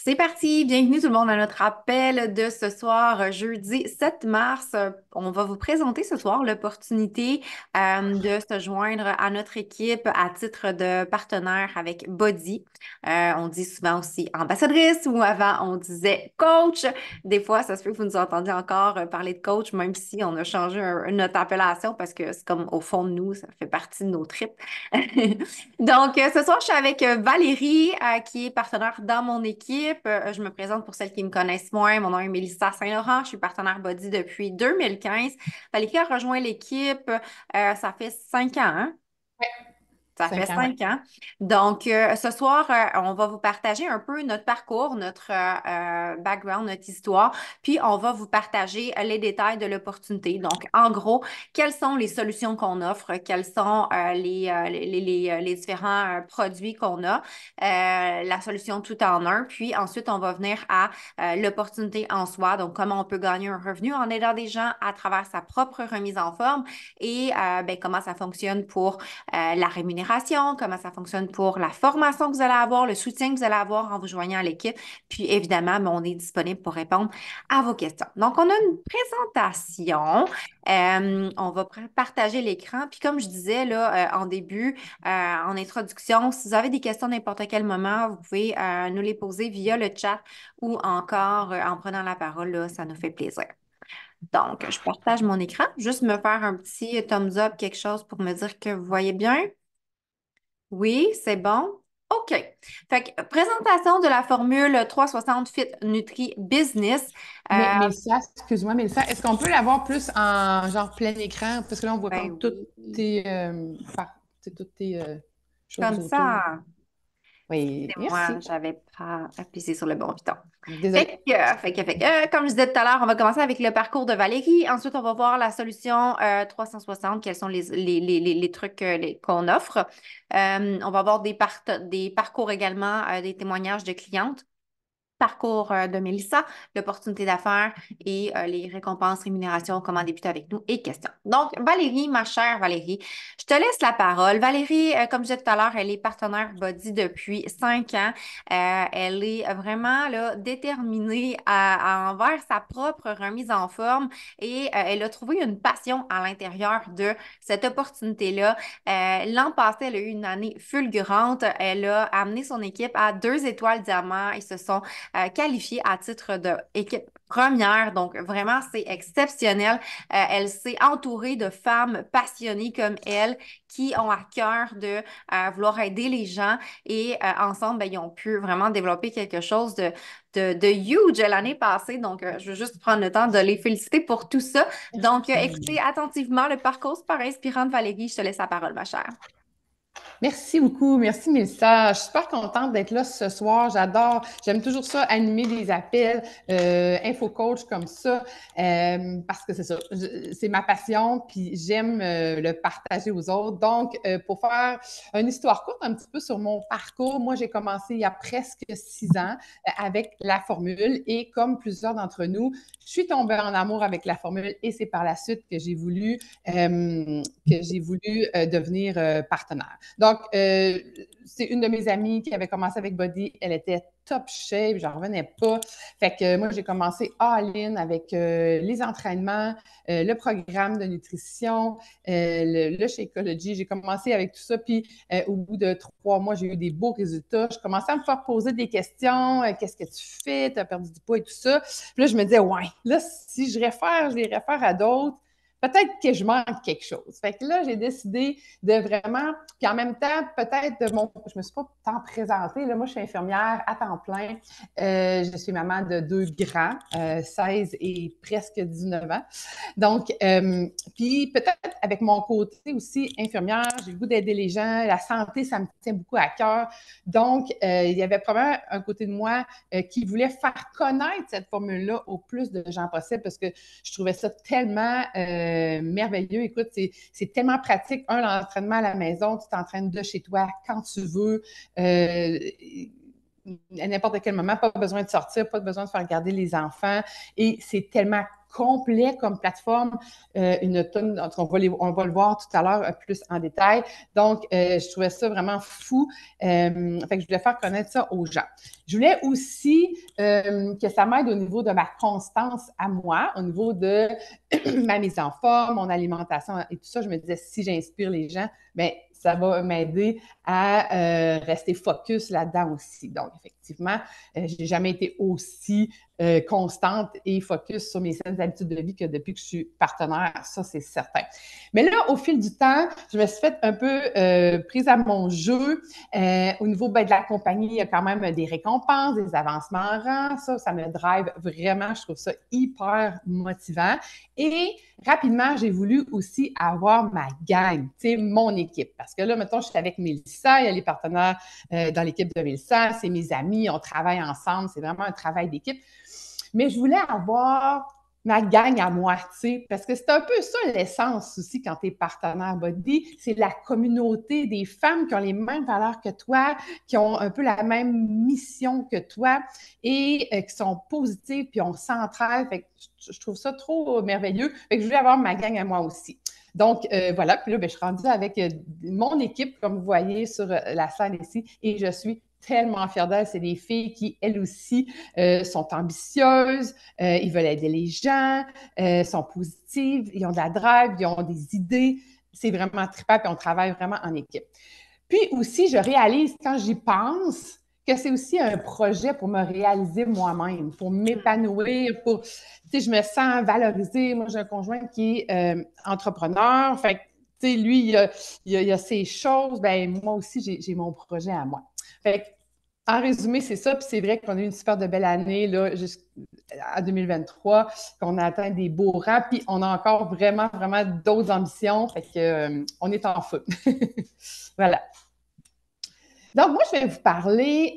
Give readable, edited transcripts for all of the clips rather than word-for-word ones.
C'est parti, bienvenue tout le monde à notre appel de ce soir, jeudi 7 mars. On va vous présenter ce soir l'opportunité de se joindre à notre équipe à titre de partenaire avec Body. On dit souvent aussi ambassadrice ou avant on disait coach. Des fois, ça se peut que vous nous entendiez encore parler de coach, même si on a changé notre appellation parce que c'est comme au fond de nous, ça fait partie de nos tripes. Donc, ce soir, je suis avec Valérie, qui est partenaire dans mon équipe. Je me présente pour celles qui me connaissent moins. Mon nom est Mélissa Saint-Laurent. Je suis partenaire Body depuis 2015. Valérie a rejoint l'équipe, ça fait 5 ans, hein? Ça fait 5 ans, oui. 5 ans. Donc, ce soir, on va vous partager un peu notre parcours, notre background, notre histoire, puis on va vous partager les détails de l'opportunité. Donc, en gros, quelles sont les solutions qu'on offre, quels sont les différents produits qu'on a, la solution tout en un, puis ensuite, on va venir à l'opportunité en soi, donc comment on peut gagner un revenu en aidant des gens à travers sa propre remise en forme et ben, comment ça fonctionne pour la rémunération, comment ça fonctionne pour la formation que vous allez avoir, le soutien que vous allez avoir en vous joignant à l'équipe. Puis évidemment, ben, on est disponible pour répondre à vos questions. Donc, on a une présentation. On va partager l'écran. Puis comme je disais là, en début, en introduction, si vous avez des questions à n'importe quel moment, vous pouvez nous les poser via le chat ou encore en prenant la parole. Là, ça nous fait plaisir. Donc, je partage mon écran. Juste me faire un petit thumbs up, quelque chose pour me dire que vous voyez bien. Oui, c'est bon. OK. Fait que, présentation de la formule 360 Fit Nutri Business. Mais Mélissa, excuse-moi, Mélissa, est-ce qu'on peut l'avoir plus en genre plein écran? Parce que là, on voit Ben comme toutes oui. tes choses Comme autour. ça. Oui, C'est moi, merci. j'avais pas appuyé sur le bon bouton. Désolée. Comme je disais tout à l'heure, on va commencer avec le parcours de Valérie. Ensuite, on va voir la solution 360, quels sont les trucs qu'on offre. On va avoir des parcours également, des témoignages de clientes. Parcours de Mélissa, l'opportunité d'affaires et les récompenses, rémunérations, comment débuter avec nous et questions. Donc, Valérie, ma chère Valérie, je te laisse la parole. Valérie, comme je disais tout à l'heure, elle est partenaire Body depuis 5 ans. Elle est vraiment là, déterminée envers sa propre remise en forme et elle a trouvé une passion à l'intérieur de cette opportunité-là. L'an passé, elle a eu une année fulgurante. Elle a amené son équipe à 2 étoiles diamant. Ils se sont qualifiée à titre d'équipe première. Donc, vraiment, c'est exceptionnel. Elle s'est entourée de femmes passionnées comme elle qui ont à cœur de vouloir aider les gens et ensemble, ben, ils ont pu vraiment développer quelque chose de huge l'année passée. Donc, je veux juste prendre le temps de les féliciter pour tout ça. Donc, écoutez attentivement le parcours super inspirant de Valérie. Je te laisse la parole, ma chère. Merci beaucoup. Merci, Mélissa. Je suis super contente d'être là ce soir. J'aime toujours ça, animer des appels, info-coach comme ça, parce que c'est ça, c'est ma passion, puis j'aime le partager aux autres. Donc, pour faire une histoire courte un petit peu sur mon parcours, moi, j'ai commencé il y a presque 6 ans avec la formule et comme plusieurs d'entre nous, je suis tombée en amour avec la formule et c'est par la suite que j'ai voulu devenir partenaire. Donc, c'est une de mes amies qui avait commencé avec Body. Elle était top shape, j'en revenais pas. Fait que moi, j'ai commencé all-in avec les entraînements, le programme de nutrition, le Shakeology. J'ai commencé avec tout ça. Puis, au bout de 3 mois, j'ai eu des beaux résultats. Je commençais à me faire poser des questions. Qu'est-ce que tu fais? Tu as perdu du poids et tout ça. Puis là, je me disais, ouais, là, si je les réfère à d'autres, peut-être que je manque quelque chose. Fait que là, j'ai décidé de vraiment, puis en même temps, peut-être je me suis pas tant présentée. Là, moi, je suis infirmière à temps plein. Je suis maman de 2 grands, 16 et presque 19 ans. Donc, puis peut-être avec mon côté aussi infirmière, j'ai le goût d'aider les gens. La santé, ça me tient beaucoup à cœur. Donc, il y avait probablement un côté de moi qui voulait faire connaître cette formule-là au plus de gens possible parce que je trouvais ça tellement merveilleux. Écoute, c'est tellement pratique. L'entraînement à la maison, tu t'entraînes de chez toi quand tu veux. à n'importe quel moment, pas besoin de sortir, pas besoin de faire garder les enfants. Et c'est tellement complet comme plateforme, une tonne, on va le voir tout à l'heure plus en détail. Donc, je trouvais ça vraiment fou. Fait que je voulais faire connaître ça aux gens. Je voulais aussi que ça m'aide au niveau de ma constance à moi, au niveau de ma mise en forme, mon alimentation et tout ça. Je me disais, si j'inspire les gens, bien, ça va m'aider à rester focus là-dedans aussi. Donc, effectivement, je n'ai jamais été aussi constante et focus sur mes saines habitudes de vie que depuis que je suis partenaire, ça, c'est certain. Mais là, au fil du temps, je me suis fait un peu prise à mon jeu. Au niveau de la compagnie, il y a quand même des récompenses, des avancements en rang. Ça me drive vraiment. Je trouve ça hyper motivant. Et rapidement, j'ai voulu aussi avoir ma gang, tu sais, mon équipe. Parce que là, mettons, je suis avec Mélissa, il y a les partenaires dans l'équipe de Mélissa, c'est mes amis, on travaille ensemble, c'est vraiment un travail d'équipe. Mais je voulais avoir ma gang à moi, tu sais, parce que c'est un peu ça l'essence aussi quand tu es partenaire body, c'est la communauté des femmes qui ont les mêmes valeurs que toi, qui ont un peu la même mission que toi et qui sont positives, puis on s'entraide. Fait que je trouve ça trop merveilleux. Fait que je voulais avoir ma gang à moi aussi. Donc, voilà. Puis là, je suis rendue avec mon équipe, comme vous voyez sur la scène ici, et je suis tellement fière d'elles. C'est des filles qui, elles aussi, sont ambitieuses, ils veulent aider les gens, sont positives, ils ont de la drive, ils ont des idées. C'est vraiment trippant, puis on travaille vraiment en équipe. Puis aussi, je réalise quand j'y pense que c'est aussi un projet pour me réaliser moi-même, pour m'épanouir, pour, tu sais, je me sens valorisée. Moi, j'ai un conjoint qui est entrepreneur. Fait que, tu sais, lui, il a ses choses. Ben moi aussi, j'ai mon projet à moi. Fait que, en résumé, c'est ça. Puis c'est vrai qu'on a eu une super de belle année là, jusqu'à 2023, qu'on a atteint des beaux rangs. Puis on a encore vraiment, vraiment d'autres ambitions. Fait que, on est en feu. Voilà. Donc, moi, je vais vous parler,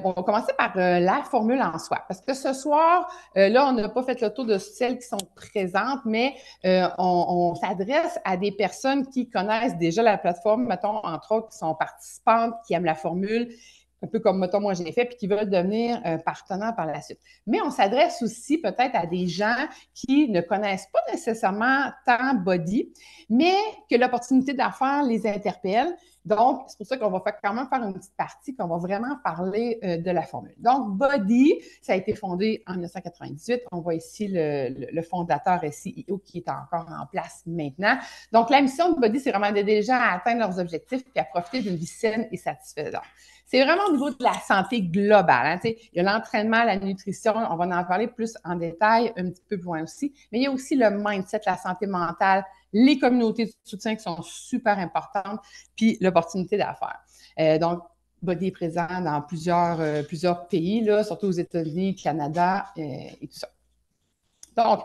on va commencer par la formule en soi. Parce que ce soir, là, on n'a pas fait le tour de celles qui sont présentes, mais on s'adresse à des personnes qui connaissent déjà la plateforme, mettons, entre autres, qui sont participantes, qui aiment la formule, un peu comme, mettons, moi, j'ai fait, puis qui veulent devenir partenaires par la suite. Mais on s'adresse aussi peut-être à des gens qui ne connaissent pas nécessairement tant Body, mais que l'opportunité d'affaires les interpelle. Donc, c'est pour ça qu'on va quand même faire une petite partie, qu'on va vraiment parler de la formule. Donc, Body, ça a été fondé en 1998. On voit ici le fondateur et CEO qui est encore en place maintenant. Donc, la mission de Body, c'est vraiment d'aider les gens à atteindre leurs objectifs et à profiter d'une vie saine et satisfaisante. C'est vraiment au niveau de la santé globale. Hein, il y a l'entraînement, la nutrition, on va en parler plus en détail un petit peu plus loin aussi, mais il y a aussi le mindset, la santé mentale, les communautés de soutien qui sont super importantes, puis l'opportunité d'affaires. Donc, Body est présent dans plusieurs pays, là, surtout aux États-Unis, Canada et tout ça. Donc,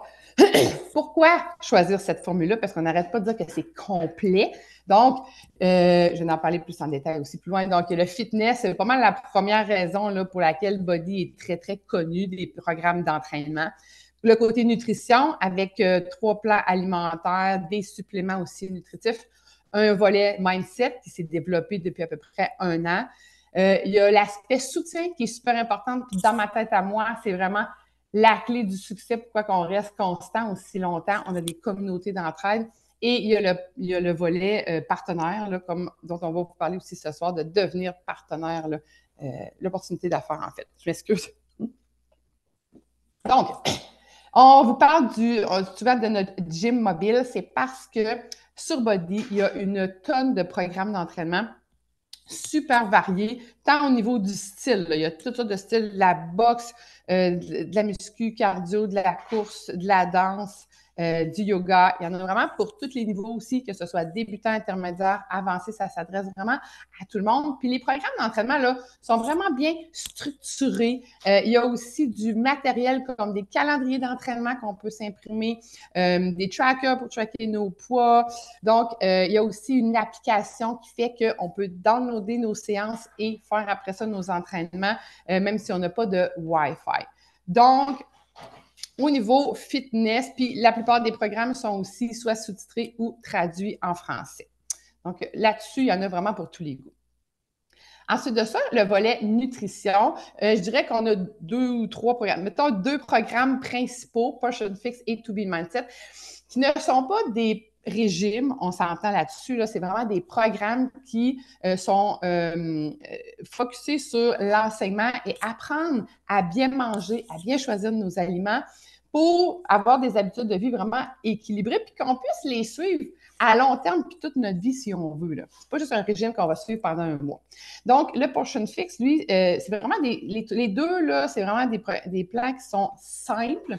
pourquoi choisir cette formule-là? Parce qu'on n'arrête pas de dire que c'est complet. Donc, je vais en parler plus en détail aussi plus loin. Donc, le fitness, c'est pas mal la première raison là, pour laquelle Body est très, très connu des programmes d'entraînement. Le côté nutrition, avec 3 plans alimentaires, des suppléments aussi nutritifs, un volet mindset qui s'est développé depuis à peu près 1 an. Il y a l'aspect soutien qui est super important. Puis dans ma tête à moi, c'est vraiment la clé du succès, pourquoi qu'on reste constant aussi longtemps. On a des communautés d'entraide. Et il y a le volet partenaire, là, dont on va vous parler aussi ce soir, de devenir partenaire, l'opportunité d'affaires, en fait. Je m'excuse. Donc, on vous parle souvent de notre gym mobile. C'est parce que sur Body, il y a une tonne de programmes d'entraînement super variés, tant au niveau du style. Là. Il y a toutes sortes de styles, de la boxe, de la muscu, cardio, de la course, de la danse, du yoga. Il y en a vraiment pour tous les niveaux aussi, que ce soit débutant, intermédiaire, avancé, ça s'adresse vraiment à tout le monde. Puis les programmes d'entraînement là, sont vraiment bien structurés. Il y a aussi du matériel comme des calendriers d'entraînement qu'on peut s'imprimer, des trackers pour tracker nos poids. Donc, il y a aussi une application qui fait qu'on peut downloader nos séances et faire après ça nos entraînements, même si on n'a pas de Wi-Fi. Donc, au niveau fitness, puis la plupart des programmes sont aussi soit sous-titrés ou traduits en français. Donc, là-dessus, il y en a vraiment pour tous les goûts. Ensuite de ça, le volet nutrition, je dirais qu'on a 2 ou 3 programmes. Mettons 2 programmes principaux, Portion Fix et To Be Mindset, qui ne sont pas des régimes, on s'entend là-dessus, là, c'est vraiment des programmes qui sont focusés sur l'enseignement et apprendre à bien manger, à bien choisir nos aliments pour avoir des habitudes de vie vraiment équilibrées, puis qu'on puisse les suivre à long terme, puis toute notre vie, si on veut. Ce n'est pas juste un régime qu'on va suivre pendant un mois. Donc, le Portion Fix, lui, c'est vraiment les deux, là, c'est vraiment des plans qui sont simples,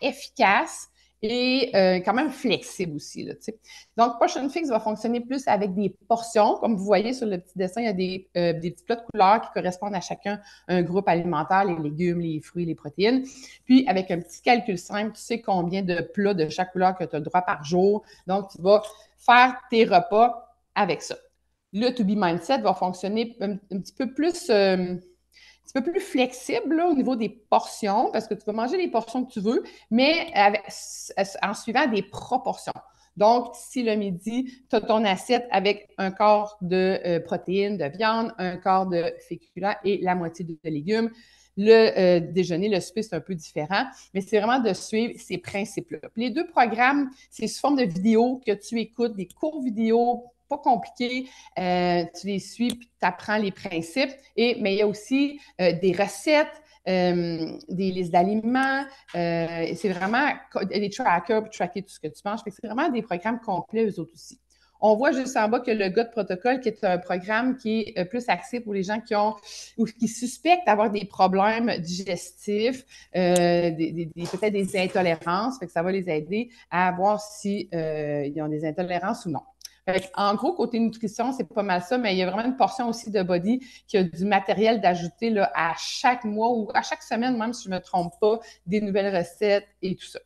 efficaces, et quand même flexible aussi. Là, donc, Portion Fix va fonctionner plus avec des portions. Comme vous voyez sur le petit dessin, il y a des petits plats de couleurs qui correspondent à chacun un groupe alimentaire, les légumes, les fruits, les protéines. Puis, avec un petit calcul simple, tu sais combien de plats de chaque couleur que tu as le droit par jour. Donc, tu vas faire tes repas avec ça. Le To Be Mindset va fonctionner un petit peu plus... un petit peu plus flexible là, au niveau des portions, parce que tu vas manger les portions que tu veux, mais en suivant des proportions. Donc, si le midi, tu as ton assiette avec un quart de protéines, de viande, un quart de féculents et la moitié de légumes, le déjeuner, le souper, c'est un peu différent, mais c'est vraiment de suivre ces principes-là. Les deux programmes, c'est sous forme de vidéos que tu écoutes, des courts vidéos pas compliqués, tu les suis puis tu apprends les principes. Mais il y a aussi des recettes, des listes d'aliments. C'est vraiment des trackers pour tracker tout ce que tu manges. C'est vraiment des programmes complets, eux autres aussi. On voit juste en bas que le GOT Protocol, qui est un programme qui est plus axé pour les gens qui ont ou qui suspectent d'avoir des problèmes digestifs, peut-être des intolérances. Fait que ça va les aider à voir si ils ont des intolérances ou non. En gros, côté nutrition, c'est pas mal ça, mais il y a vraiment une portion aussi de Body qui a du matériel d'ajouter là, à chaque mois ou à chaque semaine, même si je ne me trompe pas, des nouvelles recettes et tout ça.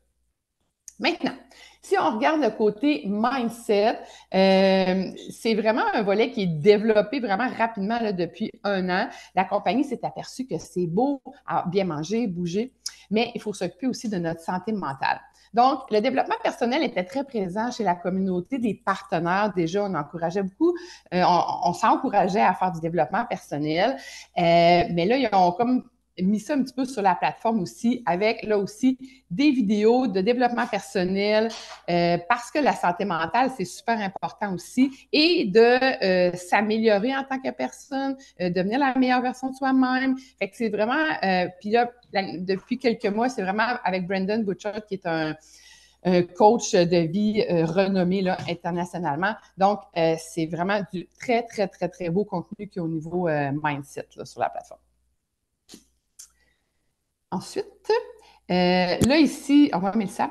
Maintenant, si on regarde le côté mindset, c'est vraiment un volet qui est développé vraiment rapidement là, depuis 1 an. La compagnie s'est aperçue que c'est beau à bien manger, bouger, mais il faut s'occuper aussi de notre santé mentale. Donc, le développement personnel était très présent chez la communauté des partenaires. Déjà, on encourageait beaucoup, on s'encourageait à faire du développement personnel, mais là, ils ont comme mis ça un petit peu sur la plateforme aussi, avec là aussi des vidéos de développement personnel, parce que la santé mentale, c'est super important aussi, et de s'améliorer en tant que personne, devenir la meilleure version de soi-même. Fait que c'est vraiment, puis là, depuis quelques mois, c'est vraiment avec Brandon Butchert, qui est un coach de vie renommé là, internationalement. Donc, c'est vraiment du très, très, très, très beau contenu qui est au niveau mindset là, sur la plateforme. Ensuite, là, ici, on va mettre ça.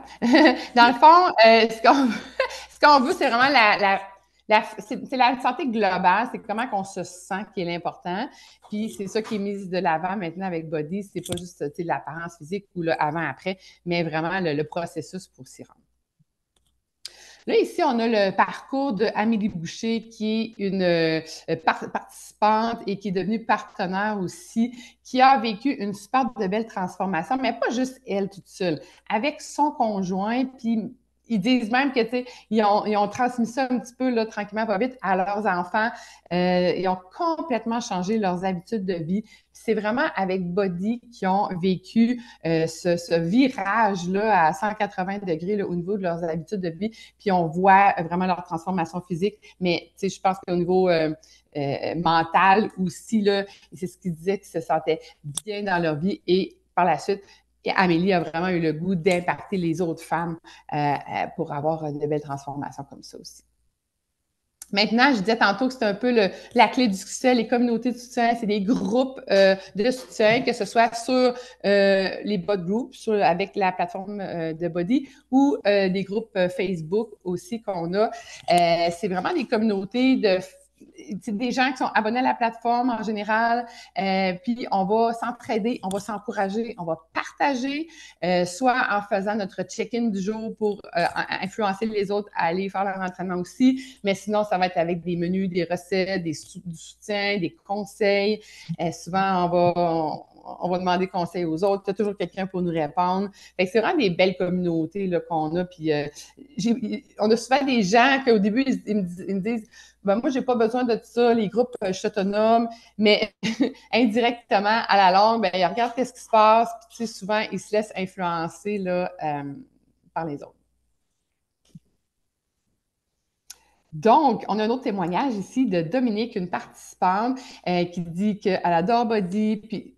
Dans le fond, ce qu'on veut, c'est vraiment c'est la santé globale, c'est comment on se sent qui est l'important. Puis c'est ça qui est mis de l'avant maintenant avec Body. C'est pas juste l'apparence physique ou le avant-après, mais vraiment le processus pour s'y rendre. Là, ici, on a le parcours d'Amélie Boucher, qui est une participante et qui est devenue partenaire aussi, qui a vécu une super de belle transformation, mais pas juste elle toute seule, avec son conjoint, puis ils disent même que, tu sais, ils ont transmis ça un petit peu, là, tranquillement, pas vite, à leurs enfants. Ils ont complètement changé leurs habitudes de vie. C'est vraiment avec Body qu'ils ont vécu ce virage-là à 180 degrés là, au niveau de leurs habitudes de vie. Puis on voit vraiment leur transformation physique. Mais, tu sais, je pense qu'au niveau mental aussi, là, c'est ce qu'ils disaient, qu'ils se sentaient bien dans leur vie. Et par la suite, et Amélie a vraiment eu le goût d'impacter les autres femmes pour avoir de belles transformations comme ça aussi. Maintenant, je disais tantôt que c'est un peu la clé du succès, les communautés de soutien, c'est des groupes de soutien, que ce soit sur les bot groups, avec la plateforme de Body, ou des groupes Facebook aussi qu'on a. C'est vraiment des communautés des gens qui sont abonnés à la plateforme en général, puis on va s'entraider, on va s'encourager, on va partager, soit en faisant notre check-in du jour pour influencer les autres à aller faire leur entraînement aussi, mais sinon, ça va être avec des menus, des recettes, du soutien, des conseils. Souvent, on va demander conseil aux autres. Tu as toujours quelqu'un pour nous répondre. Fait que c'est vraiment des belles communautés là, qu'on a. Puis, on a souvent des gens qu'au début, ils me disent ben, moi, j'ai pas besoin de ça, les groupes, je suis autonome, mais indirectement, à la longue, ben, ils regardent qu'est-ce qui se passe, puis tu sais, souvent, ils se laissent influencer là, par les autres. Donc, on a un autre témoignage ici de Dominique, une participante, qui dit qu'elle adore Body, puis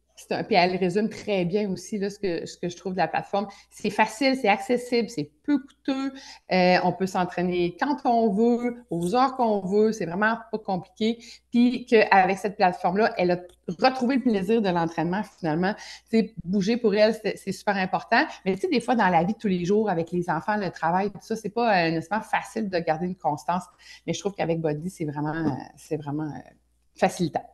elle résume très bien aussi là, ce que je trouve de la plateforme. C'est facile, c'est accessible, c'est peu coûteux. On peut s'entraîner quand on veut, aux heures qu'on veut. C'est vraiment pas compliqué. Puis qu'avec cette plateforme-là, elle a retrouvé le plaisir de l'entraînement finalement. Tu sais, bouger pour elle, c'est super important. Mais tu sais, des fois, dans la vie de tous les jours, avec les enfants, le travail, tout ça, c'est pas nécessairement facile de garder une constance. Mais je trouve qu'avec Body, c'est vraiment facilitant.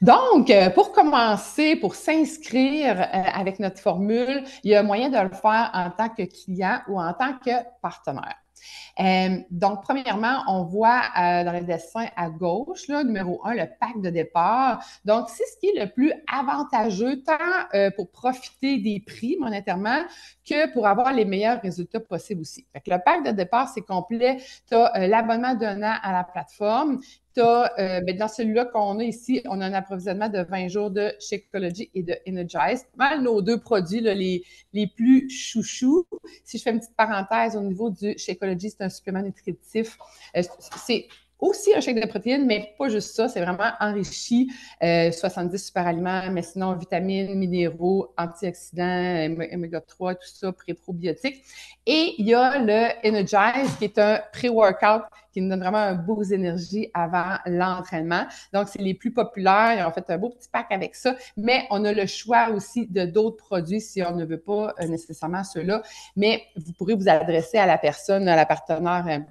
Donc, pour commencer, pour s'inscrire avec notre formule, il y a moyen de le faire en tant que client ou en tant que partenaire. Donc, premièrement, on voit dans le dessin à gauche, là, numéro 1, le pack de départ. Donc, c'est ce qui est le plus avantageux, tant pour profiter des prix monétairement que pour avoir les meilleurs résultats possibles aussi. Fait que le pack de départ, c'est complet. Tu as l'abonnement d'un an à la plateforme. Dans celui-là qu'on a ici, on a un approvisionnement de 20 jours de Shakeology et de Energize. Mal nos deux produits, là, les plus chouchous. Si je fais une petite parenthèse au niveau du Shakeology, c'est un supplément nutritif. C'est aussi un shake de protéines, mais pas juste ça. C'est vraiment enrichi. 70 super aliments, mais sinon vitamines, minéraux, antioxydants, oméga 3, tout ça, pré-probiotiques. Et il y a le Energize, qui est un pré-workout qui nous donne vraiment un boost d'énergie avant l'entraînement. Donc, c'est les plus populaires. Ils ont fait un beau petit pack avec ça, mais on a le choix aussi de d'autres produits si on ne veut pas nécessairement ceux-là. Mais vous pourrez vous adresser à la personne, à la partenaire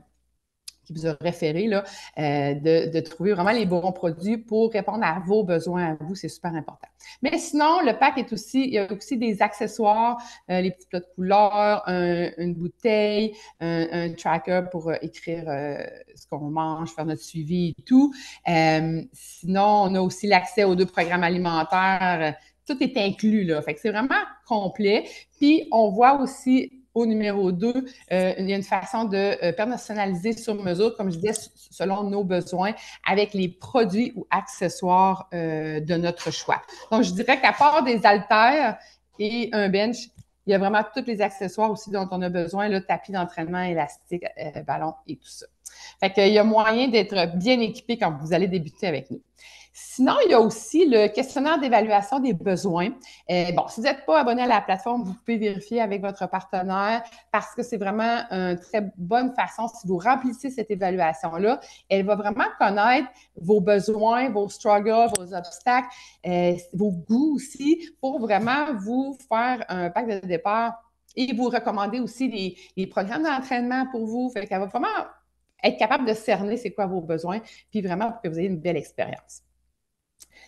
qui vous a référé, là, de trouver vraiment les bons produits pour répondre à vos besoins à vous. C'est super important. Mais sinon, le pack est aussi, il y a aussi des accessoires, les petits plats de couleurs, une bouteille, un tracker pour écrire ce qu'on mange, faire notre suivi et tout. Sinon, on a aussi l'accès aux 2 programmes alimentaires. Tout est inclus, là. Fait que c'est vraiment complet. Puis, on voit aussi au numéro 2, il y a une façon de personnaliser sur mesure, comme je disais, selon nos besoins, avec les produits ou accessoires de notre choix. Donc, je dirais qu'à part des haltères et un bench, il y a vraiment tous les accessoires aussi dont on a besoin, le tapis d'entraînement, élastique, ballon et tout ça. Fait qu'il y a moyen d'être bien équipé quand vous allez débuter avec nous. Sinon, il y a aussi le questionnaire d'évaluation des besoins. Bon, si vous n'êtes pas abonné à la plateforme, vous pouvez vérifier avec votre partenaire parce que c'est vraiment une très bonne façon. Si vous remplissez cette évaluation-là, elle va vraiment connaître vos besoins, vos struggles, vos obstacles, vos goûts aussi pour vraiment vous faire un pack de départ et vous recommander aussi les programmes d'entraînement pour vous. Fait qu'elle va vraiment être capable de cerner c'est quoi vos besoins, puis vraiment pour que vous ayez une belle expérience.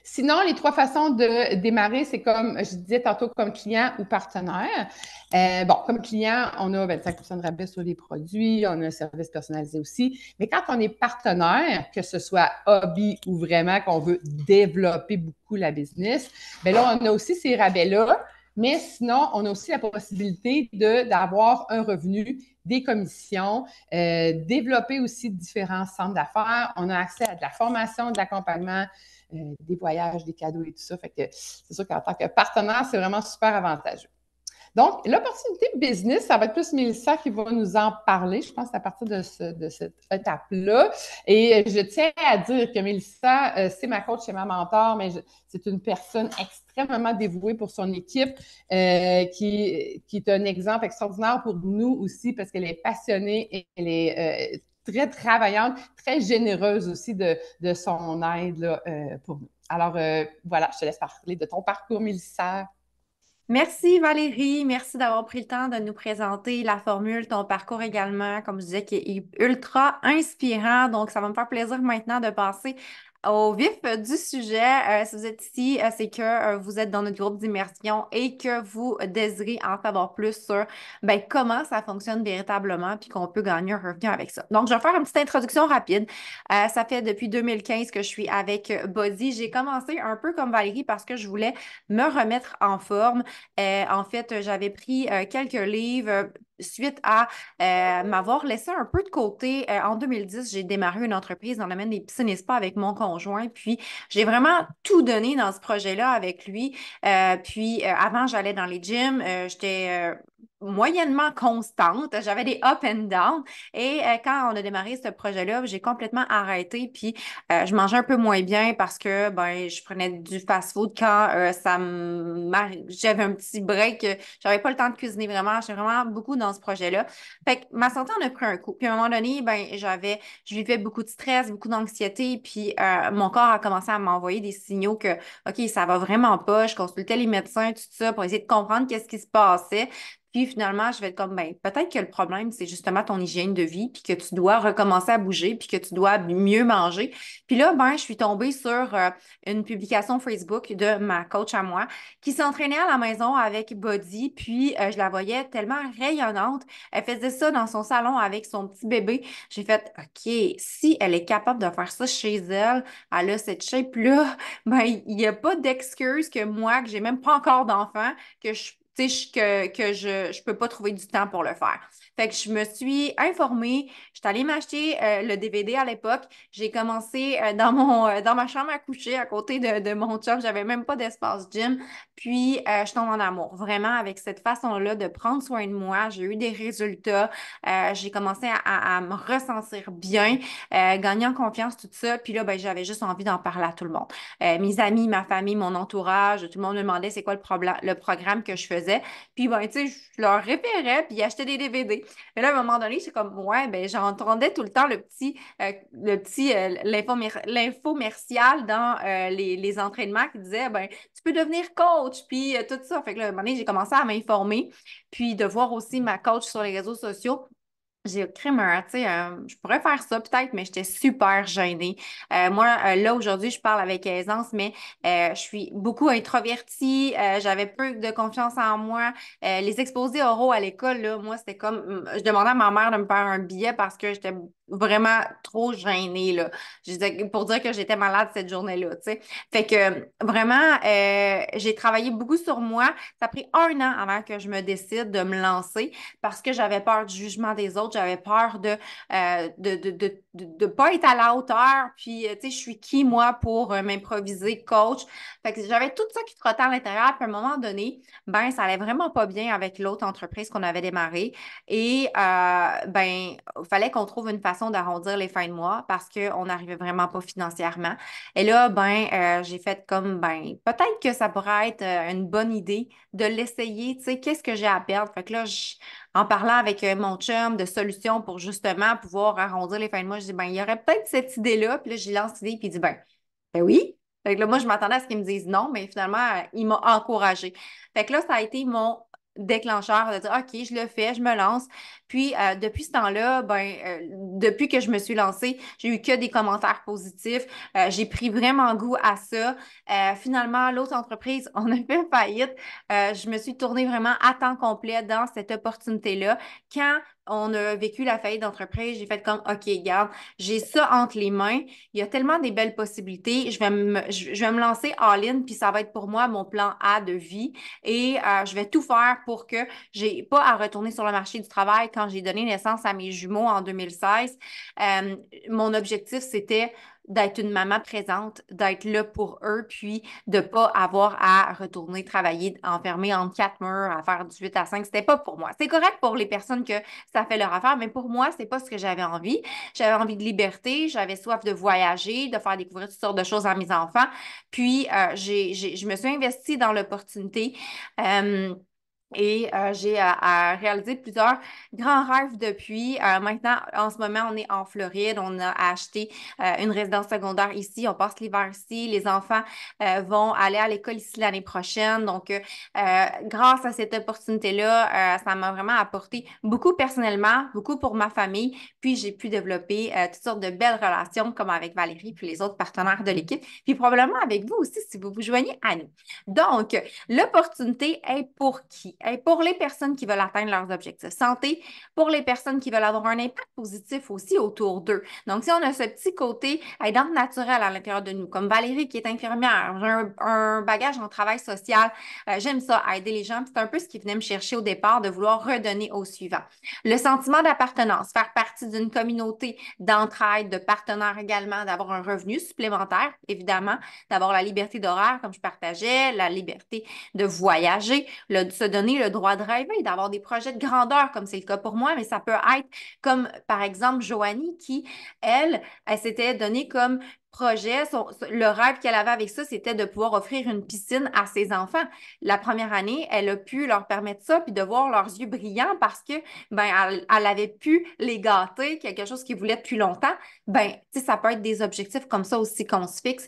Sinon, les 3 façons de démarrer, c'est comme je disais tantôt, comme client ou partenaire. Comme client, on a 25 de rabais sur les produits, on a un service personnalisé aussi. Mais quand on est partenaire, que ce soit hobby ou vraiment qu'on veut développer beaucoup la business, bien là, on a aussi ces rabais-là. Mais sinon, on a aussi la possibilité d'avoir un revenu, des commissions, développer aussi différents centres d'affaires. On a accès à de la formation, de l'accompagnement, des voyages, des cadeaux et tout ça. Fait que c'est sûr qu'en tant que partenaire, c'est vraiment super avantageux. Donc, l'opportunité business, ça va être plus Mélissa qui va nous en parler, je pense, à partir de cette étape-là. Et je tiens à dire que Mélissa, c'est ma coach, c'est ma mentor, mais c'est une personne extrêmement dévouée pour son équipe, qui est un exemple extraordinaire pour nous aussi parce qu'elle est passionnée et elle est très travaillante, très généreuse aussi de son aide là, pour nous. Alors, voilà, je te laisse parler de ton parcours, Mélissa. Merci Valérie, merci d'avoir pris le temps de nous présenter la formule, ton parcours également, comme je disais, qui est ultra inspirant. Donc, ça va me faire plaisir maintenant de passer Au vif du sujet, si vous êtes ici, c'est que vous êtes dans notre groupe d'immersion et que vous désirez en savoir plus sur ben, comment ça fonctionne véritablement puis qu'on peut gagner un revenu avec ça. Donc, je vais faire une petite introduction rapide. Ça fait depuis 2015 que je suis avec Body. J'ai commencé un peu comme Valérie parce que je voulais me remettre en forme. En fait, j'avais pris quelques livres suite à m'avoir laissé un peu de côté. En 2010, j'ai démarré une entreprise dans le domaine des piscines et spas avec mon conjoint. Puis, j'ai vraiment tout donné dans ce projet-là avec lui. Avant, j'allais dans les gyms. J'étais moyennement constante. J'avais des up and down. Et quand on a démarré ce projet-là, j'ai complètement arrêté. Puis, je mangeais un peu moins bien parce que ben, je prenais du fast-food quand j'avais un petit break. J'avais pas le temps de cuisiner vraiment. J'étais vraiment beaucoup dans ce projet-là. Fait que ma santé en a pris un coup. Puis à un moment donné, ben, je vivais beaucoup de stress, beaucoup d'anxiété. Puis mon corps a commencé à m'envoyer des signaux que, OK, ça va vraiment pas. Je consultais les médecins, tout ça, pour essayer de comprendre qu'est-ce qui se passait. Puis finalement, je vais être comme, ben, peut-être que le problème, c'est justement ton hygiène de vie, puis que tu dois recommencer à bouger, puis que tu dois mieux manger. Puis là, ben, je suis tombée sur une publication Facebook de ma coach à moi qui s'entraînait à la maison avec Body, puis je la voyais tellement rayonnante. Elle faisait ça dans son salon avec son petit bébé. J'ai fait, OK, si elle est capable de faire ça chez elle, elle a cette shape-là, ben, il n'y a pas d'excuse que moi, que j'ai même pas encore d'enfant, que je tu sais, que je peux pas trouver du temps pour le faire. Fait que je me suis informée, je suis allée m'acheter le DVD à l'époque. J'ai commencé dans ma chambre à coucher à côté de mon chum. J'avais même pas d'espace gym. Puis, je tombe en amour. Vraiment, avec cette façon-là de prendre soin de moi, j'ai eu des résultats. J'ai commencé à me ressentir bien, gagner en confiance, tout ça. Puis là, ben, j'avais juste envie d'en parler à tout le monde. Mes amis, ma famille, mon entourage, tout le monde me demandait c'est quoi le programme que je faisais. Puis, ben, tu sais, je leur référais, puis ils achetaient des DVD. Mais là, à un moment donné, c'est comme, ouais, ben, j'entendais tout le temps l'infomercial dans les entraînements qui disait, ben, tu peux devenir coach, puis tout ça. Fait que là, à un moment donné, j'ai commencé à m'informer, puis de voir aussi ma coach sur les réseaux sociaux. J'ai écrit, tu sais, je pourrais faire ça peut-être, mais j'étais super gênée. Moi, là, aujourd'hui, je parle avec aisance, mais je suis beaucoup introvertie. J'avais peu de confiance en moi. Les exposés oraux à l'école, là, moi, c'était comme, je demandais à ma mère de me faire un billet parce que j'étais vraiment trop gênée, là. Pour dire que j'étais malade cette journée-là, tu sais. Fait que, vraiment, j'ai travaillé beaucoup sur moi. Ça a pris 1 an avant que je me décide de me lancer parce que j'avais peur du jugement des autres, j'avais peur de pas être à la hauteur, puis, tu sais, je suis qui, moi, pour m'improviser coach. Fait que j'avais tout ça qui trottait à l'intérieur, puis à un moment donné, ben, ça allait vraiment pas bien avec l'autre entreprise qu'on avait démarrée, et ben, il fallait qu'on trouve une façon d'arrondir les fins de mois parce qu'on n'arrivait vraiment pas financièrement. Et là, ben, j'ai fait comme, ben, peut-être que ça pourrait être une bonne idée de l'essayer, tu sais, qu'est-ce que j'ai à perdre? Fait que là, en parlant avec mon chum de solutions pour justement pouvoir arrondir les fins de mois, je dis, ben, il y aurait peut-être cette idée-là. Puis là, j'y lance l'idée, puis il dit, ben oui. Fait que là, moi, je m'attendais à ce qu'il me dise non, mais finalement, il m'a encouragée. Fait que là, ça a été mon déclencheur de dire, OK, je le fais, je me lance. Puis, depuis ce temps-là, ben, depuis que je me suis lancée, j'ai eu que des commentaires positifs. J'ai pris vraiment goût à ça. Finalement, l'autre entreprise, on a fait faillite. Je me suis tournée vraiment à temps complet dans cette opportunité-là. Quand on a vécu la faillite d'entreprise, j'ai fait comme, OK, regarde, j'ai ça entre les mains. Il y a tellement des belles possibilités. Je vais me lancer all-in, puis ça va être pour moi mon plan A de vie. Et je vais tout faire pour que j'ai pas à retourner sur le marché du travail quand j'ai donné naissance à mes jumeaux en 2016. Euh, Mon objectif, c'était d'être une maman présente, d'être là pour eux, puis de pas avoir à retourner travailler enfermée entre 4 murs, à faire du 8 à 5. C'était pas pour moi. C'est correct pour les personnes que ça fait leur affaire, mais pour moi, c'est pas ce que j'avais envie. J'avais envie de liberté, j'avais soif de voyager, de faire découvrir toutes sortes de choses à mes enfants. Puis, je me suis investie dans l'opportunité. Euh, Et j'ai à réalisé plusieurs grands rêves depuis. Maintenant, en ce moment, on est en Floride. On a acheté une résidence secondaire ici. On passe l'hiver ici. Les enfants vont aller à l'école ici l'année prochaine. Donc, grâce à cette opportunité-là, ça m'a vraiment apporté beaucoup personnellement, beaucoup pour ma famille. Puis, j'ai pu développer toutes sortes de belles relations, comme avec Valérie puis les autres partenaires de l'équipe. Puis, probablement avec vous aussi, si vous vous joignez à nous. Donc, l'opportunité est pour qui? Est pour les personnes qui veulent atteindre leurs objectifs santé, pour les personnes qui veulent avoir un impact positif aussi autour d'eux. Donc, si on a ce petit côté aidante naturelle à l'intérieur de nous, comme Valérie qui est infirmière, j'ai un bagage en travail social, j'aime ça, aider les gens. C'est un peu ce qui venait me chercher au départ, de vouloir redonner au suivant. Le sentiment d'appartenance, faire partie d'une communauté d'entraide, de partenaires également, d'avoir un revenu supplémentaire, évidemment, d'avoir la liberté d'horaire, comme je partageais, la liberté de voyager, de se donner le droit de rêver, d'avoir des projets de grandeur, comme c'est le cas pour moi, mais ça peut être comme, par exemple, Joanie qui, elle s'était donnée comme projet, le rêve qu'elle avait avec ça, c'était de pouvoir offrir une piscine à ses enfants. La première année, elle a pu leur permettre ça, puis de voir leurs yeux brillants parce que, ben, elle avait pu les gâter, quelque chose qu'ils voulaient depuis longtemps. Ben, tu sais, ça peut être des objectifs comme ça aussi qu'on se fixe.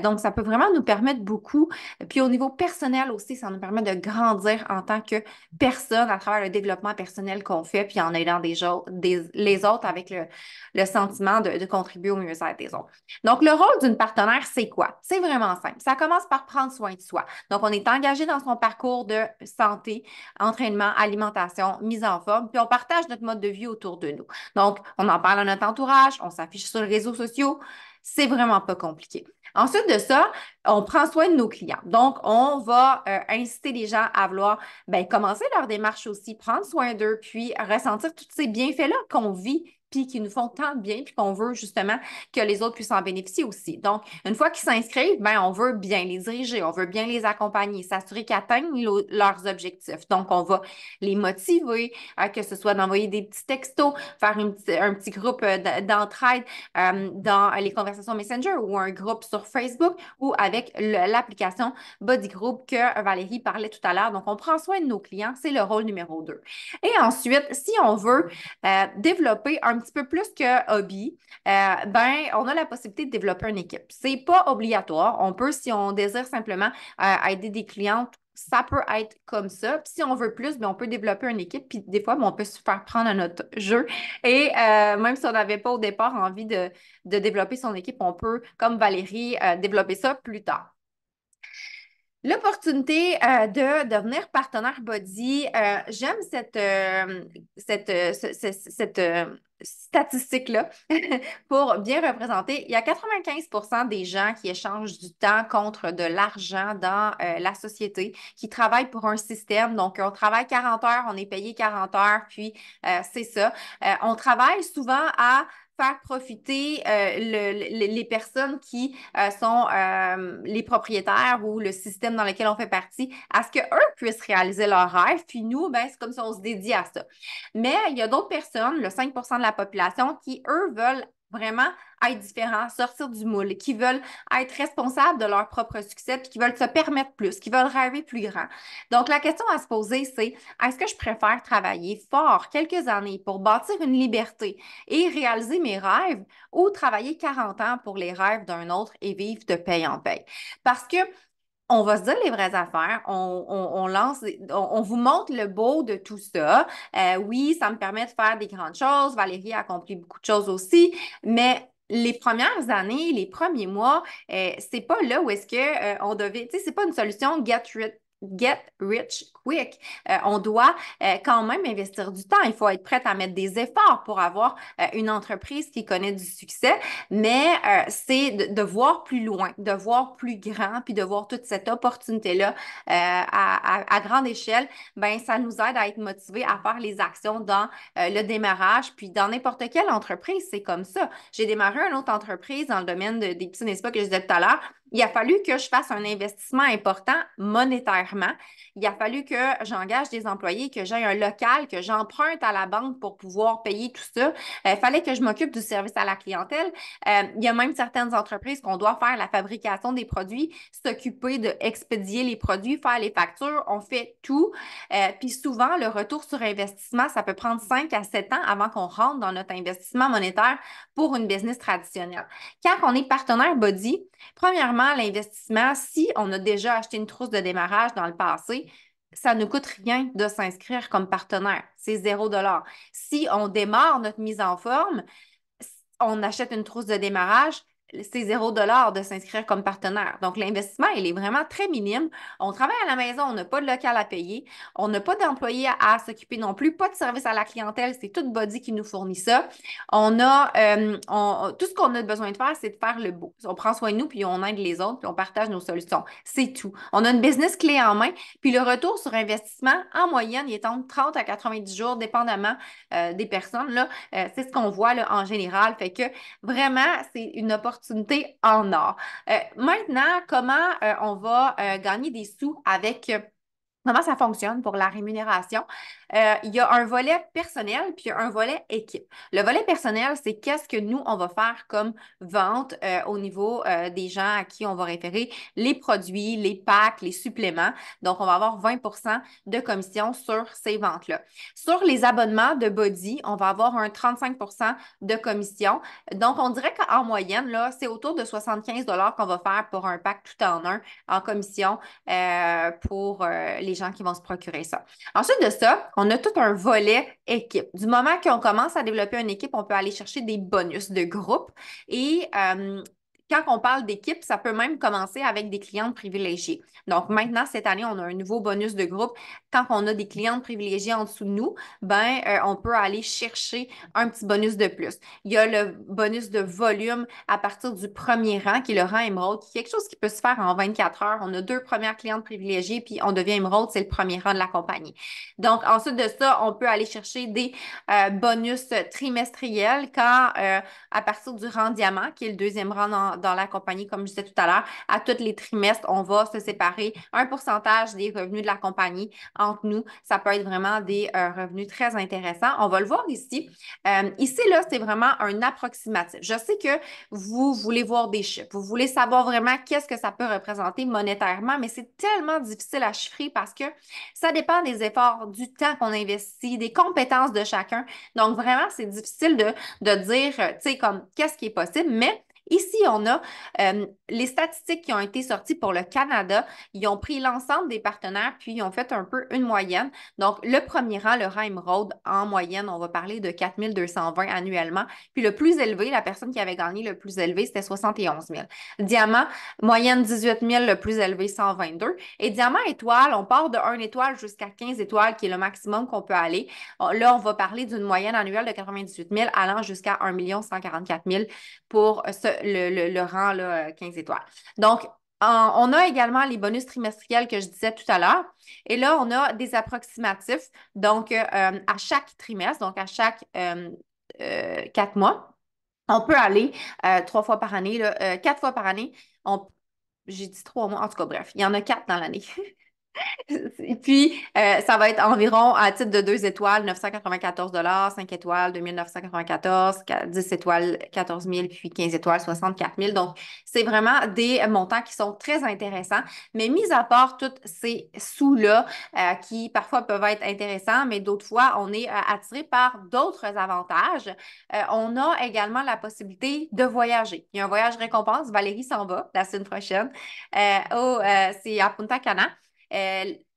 Donc, ça peut vraiment nous permettre beaucoup. Puis au niveau personnel aussi, ça nous permet de grandir en tant que personne à travers le développement personnel qu'on fait, puis en aidant les autres avec le sentiment de contribuer au mieux-être des autres. Donc, le rôle d'une partenaire, c'est quoi? C'est vraiment simple. Ça commence par prendre soin de soi. Donc, on est engagé dans son parcours de santé, entraînement, alimentation, mise en forme, puis on partage notre mode de vie autour de nous. Donc, on en parle à notre entourage, on s'affiche sur les réseaux sociaux. C'est vraiment pas compliqué. Ensuite de ça, on prend soin de nos clients. Donc, on va inciter les gens à vouloir commencer leur démarche aussi, prendre soin d'eux, puis ressentir tous ces bienfaits-là qu'on vit, puis qui nous font tant de bien, puis qu'on veut justement que les autres puissent en bénéficier aussi. Donc, une fois qu'ils s'inscrivent, on veut bien les diriger, on veut bien les accompagner, s'assurer qu'ils atteignent leurs objectifs. Donc, on va les motiver, que ce soit d'envoyer des petits textos, faire un petit groupe d'entraide dans les conversations Messenger ou un groupe sur Facebook ou avec l'application Body Group que Valérie parlait tout à l'heure. Donc, on prend soin de nos clients, c'est le rôle numéro 2. Et ensuite, si on veut développer un petit peu plus que hobby, on a la possibilité de développer une équipe. C'est pas obligatoire. On peut, si on désire simplement aider des clientes, ça peut être comme ça. Puis si on veut plus, on peut développer une équipe. Puis des fois, on peut se faire prendre à notre jeu. Et même si on n'avait pas au départ envie de développer son équipe, on peut, comme Valérie, développer ça plus tard. L'opportunité de devenir partenaire body, j'aime cette statistique-là pour bien représenter. Il y a 95% des gens qui échangent du temps contre de l'argent dans la société, qui travaillent pour un système. Donc, on travaille 40 heures, on est payé 40 heures, puis c'est ça. On travaille souvent à faire profiter les personnes qui sont les propriétaires ou le système dans lequel on fait partie, à ce qu'eux puissent réaliser leurs rêves. Puis nous, c'est comme si on se dédie à ça. Mais il y a d'autres personnes, le 5% de la population, qui, eux, veulent vraiment être différents, sortir du moule, qui veulent être responsables de leur propre succès, puis qui veulent se permettre plus, qui veulent rêver plus grand. Donc, la question à se poser, c'est est-ce que je préfère travailler fort quelques années pour bâtir une liberté et réaliser mes rêves ou travailler 40 ans pour les rêves d'un autre et vivre de paye en paye? Parce que on va se dire les vraies affaires, on vous montre le beau de tout ça. Oui, ça me permet de faire des grandes choses. Valérie a accompli beaucoup de choses aussi, mais les premières années, les premiers mois, c'est pas là où est-ce que on devait, tu sais, c'est pas une solution get rich quick. On doit quand même investir du temps. Il faut être prête à mettre des efforts pour avoir une entreprise qui connaît du succès, mais c'est de voir plus loin, de voir plus grand, puis de voir toute cette opportunité-là à grande échelle. Ça nous aide à être motivés à faire les actions dans le démarrage, puis dans n'importe quelle entreprise, c'est comme ça. J'ai démarré une autre entreprise dans le domaine des petits, n'est-ce pas, que je disais tout à l'heure. il a fallu que je fasse un investissement important monétairement. Il a fallu que j'engage des employés, que j'aie un local, que j'emprunte à la banque pour pouvoir payer tout ça. Il fallait que je m'occupe du service à la clientèle. Il y a même certaines entreprises qu'on doit faire la fabrication des produits, s'occuper de expédier les produits, faire les factures. On fait tout. Puis souvent, le retour sur investissement, ça peut prendre 5 à 7 ans avant qu'on rentre dans notre investissement monétaire pour une business traditionnelle. Quand on est partenaire Body, premièrement, l'investissement, si on a déjà acheté une trousse de démarrage dans le passé, ça ne coûte rien de s'inscrire comme partenaire. C'est 0 $. Si on démarre notre mise en forme, on achète une trousse de démarrage, c'est 0 $ de s'inscrire comme partenaire. Donc, l'investissement, il est vraiment très minime. On travaille à la maison, on n'a pas de local à payer, on n'a pas d'employés à s'occuper non plus, pas de service à la clientèle, c'est tout Body qui nous fournit ça. Tout ce qu'on a besoin de faire, c'est de faire le beau. On prend soin de nous, puis on aide les autres, puis on partage nos solutions. C'est tout. On a une business clé en main, puis le retour sur investissement, en moyenne, il est entre 30 à 90 jours, dépendamment des personnes. Là, c'est ce qu'on voit là, en général. Fait que vraiment, c'est une opportunité en or. Maintenant, comment on va gagner des sous avec comment ça fonctionne pour la rémunération? Il y a un volet personnel puis un volet équipe. Le volet personnel, c'est qu'est-ce que nous, on va faire comme vente au niveau des gens à qui on va référer les produits, les packs, les suppléments. Donc, on va avoir 20 de commission sur ces ventes-là. Sur les abonnements de Body, on va avoir un 35 de commission. Donc, on dirait qu'en moyenne, là, c'est autour de 75 qu'on va faire pour un pack tout en un en commission pour les gens qui vont se procurer ça. Ensuite de ça, on a tout un volet équipe. Du moment qu'on commence à développer une équipe, on peut aller chercher des bonus de groupe et quand on parle d'équipe, ça peut même commencer avec des clientes privilégiées. Donc maintenant, cette année, on a un nouveau bonus de groupe. Quand on a des clientes privilégiées en dessous de nous, on peut aller chercher un petit bonus de plus. Il y a le bonus de volume à partir du premier rang, qui est le rang émeraude, qui est quelque chose qui peut se faire en 24 heures. On a 2 premières clientes privilégiées, puis on devient émeraude, c'est le premier rang de la compagnie. Donc, ensuite de ça, on peut aller chercher des bonus trimestriels quand, à partir du rang diamant, qui est le deuxième rang dans la compagnie, comme je disais tout à l'heure, à tous les trimestres, on va se séparer un pourcentage des revenus de la compagnie entre nous. Ça peut être vraiment des revenus très intéressants. On va le voir ici. Ici, là, c'est vraiment un approximatif. Je sais que vous voulez voir des chiffres. Vous voulez savoir vraiment qu'est-ce que ça peut représenter monétairement, mais c'est tellement difficile à chiffrer parce que ça dépend des efforts, du temps qu'on investit, des compétences de chacun. Donc, vraiment, c'est difficile de dire, tu sais, comme qu'est-ce qui est possible, mais ici, on a les statistiques qui ont été sorties pour le Canada. Ils ont pris l'ensemble des partenaires, puis ils ont fait un peu une moyenne. Donc, le premier rang, le rang émeraude, en moyenne, on va parler de 4 220 annuellement. Puis le plus élevé, la personne qui avait gagné le plus élevé, c'était 71 000. Diamant, moyenne 18 000, le plus élevé, 122. Et diamant étoile, on part de 1 étoile jusqu'à 15 étoiles, qui est le maximum qu'on peut aller. Là, on va parler d'une moyenne annuelle de 98 000 allant jusqu'à 1 144 000 pour le rang là, 15 étoiles. Donc, on a également les bonus trimestriels que je disais tout à l'heure. Et là, on a des approximatifs. Donc, à chaque trimestre, donc à chaque 4 mois, on peut aller 3 fois par année, là, 4 fois par année. J'ai dit 3 mois, en tout cas, bref, il y en a 4 dans l'année. Et puis, ça va être environ, à titre de 2 étoiles, 994 5 étoiles, 2994, 10 étoiles, 14 000, puis 15 étoiles, 64 000. Donc, c'est vraiment des montants qui sont très intéressants. Mais mis à part tous ces sous-là, qui parfois peuvent être intéressants, mais d'autres fois, on est attiré par d'autres avantages. On a également la possibilité de voyager. Il y a un voyage récompense. Valérie s'en va la semaine prochaine. C'est à Punta Cana.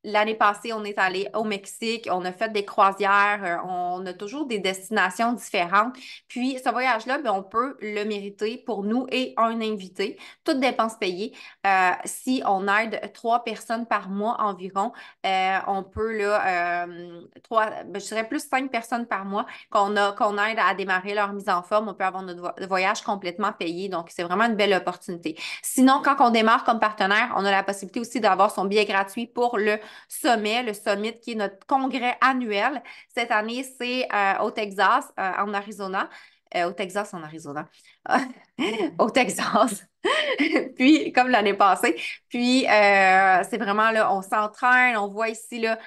L'année passée, on est allé au Mexique, on a fait des croisières, on a toujours des destinations différentes. Puis, ce voyage-là, on peut le mériter pour nous et un invité, toutes dépenses payées. Si on aide 3 personnes par mois environ, on peut, là, je dirais plus 5 personnes par mois qu'on aide à démarrer leur mise en forme. On peut avoir notre voyage complètement payé. Donc, c'est vraiment une belle opportunité. Sinon, quand on démarre comme partenaire, on a la possibilité aussi d'avoir son billet gratuit pour le sommet, le summit qui est notre congrès annuel. Cette année, c'est au Texas, en Arizona. Au Texas, en Arizona. Au Texas. Puis, comme l'année passée. Puis, c'est vraiment là, on s'entraîne, on voit ici là,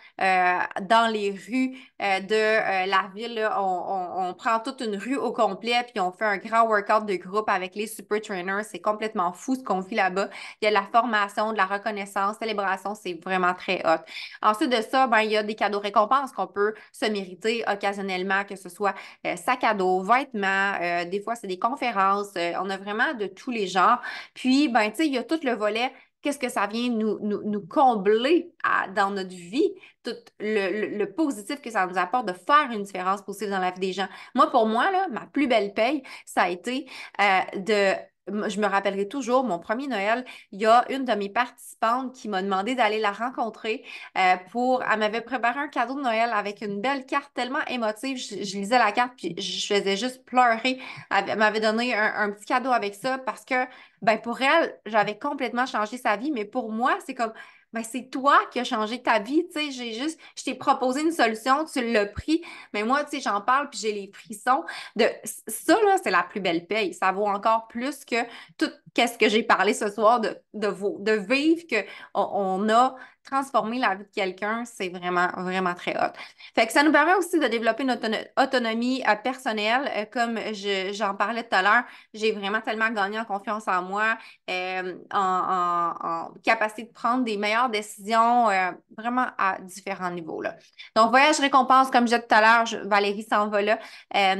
dans les rues de la ville, là, on prend toute une rue au complet, puis on fait un grand workout de groupe avec les super trainers. C'est complètement fou ce qu'on vit là-bas. Il y a de la formation, de la reconnaissance, célébration, c'est vraiment très hot. Ensuite de ça, ben, il y a des cadeaux récompenses qu'on peut se mériter occasionnellement, que ce soit sac à dos, vêtements, des fois c'est des conférences, on a vraiment de tous les genres. Puis, ben, tu sais, il y a tout le volet, qu'est-ce que ça vient nous combler dans notre vie, tout le positif que ça nous apporte de faire une différence positive dans la vie des gens. Moi, pour moi, là, ma plus belle paye, ça a été de... Je me rappellerai toujours, mon premier Noël, il y a une de mes participantes qui m'a demandé d'aller la rencontrer Elle m'avait préparé un cadeau de Noël avec une belle carte tellement émotive. Je lisais la carte puis je faisais juste pleurer. Elle m'avait donné un petit cadeau avec ça parce que, ben, pour elle, j'avais complètement changé sa vie, mais pour moi, c'est comme, ben, c'est toi qui as changé ta vie, tu sais, je t'ai proposé une solution, tu l'as pris, mais moi, tu sais, j'en parle puis j'ai les frissons de ça, là, c'est la plus belle paye. Ça vaut encore plus que tout qu'est-ce que j'ai parlé ce soir de vivre que on a transformé la vie de quelqu'un, c'est vraiment, vraiment très hot. Fait que ça nous permet aussi de développer notre autonomie personnelle. J'en parlais tout à l'heure, j'ai vraiment tellement gagné en confiance en moi, en capacité de prendre des meilleures décisions, vraiment à différents niveaux, là. Donc, voyage récompense, comme je disais tout à l'heure, Valérie s'en va là.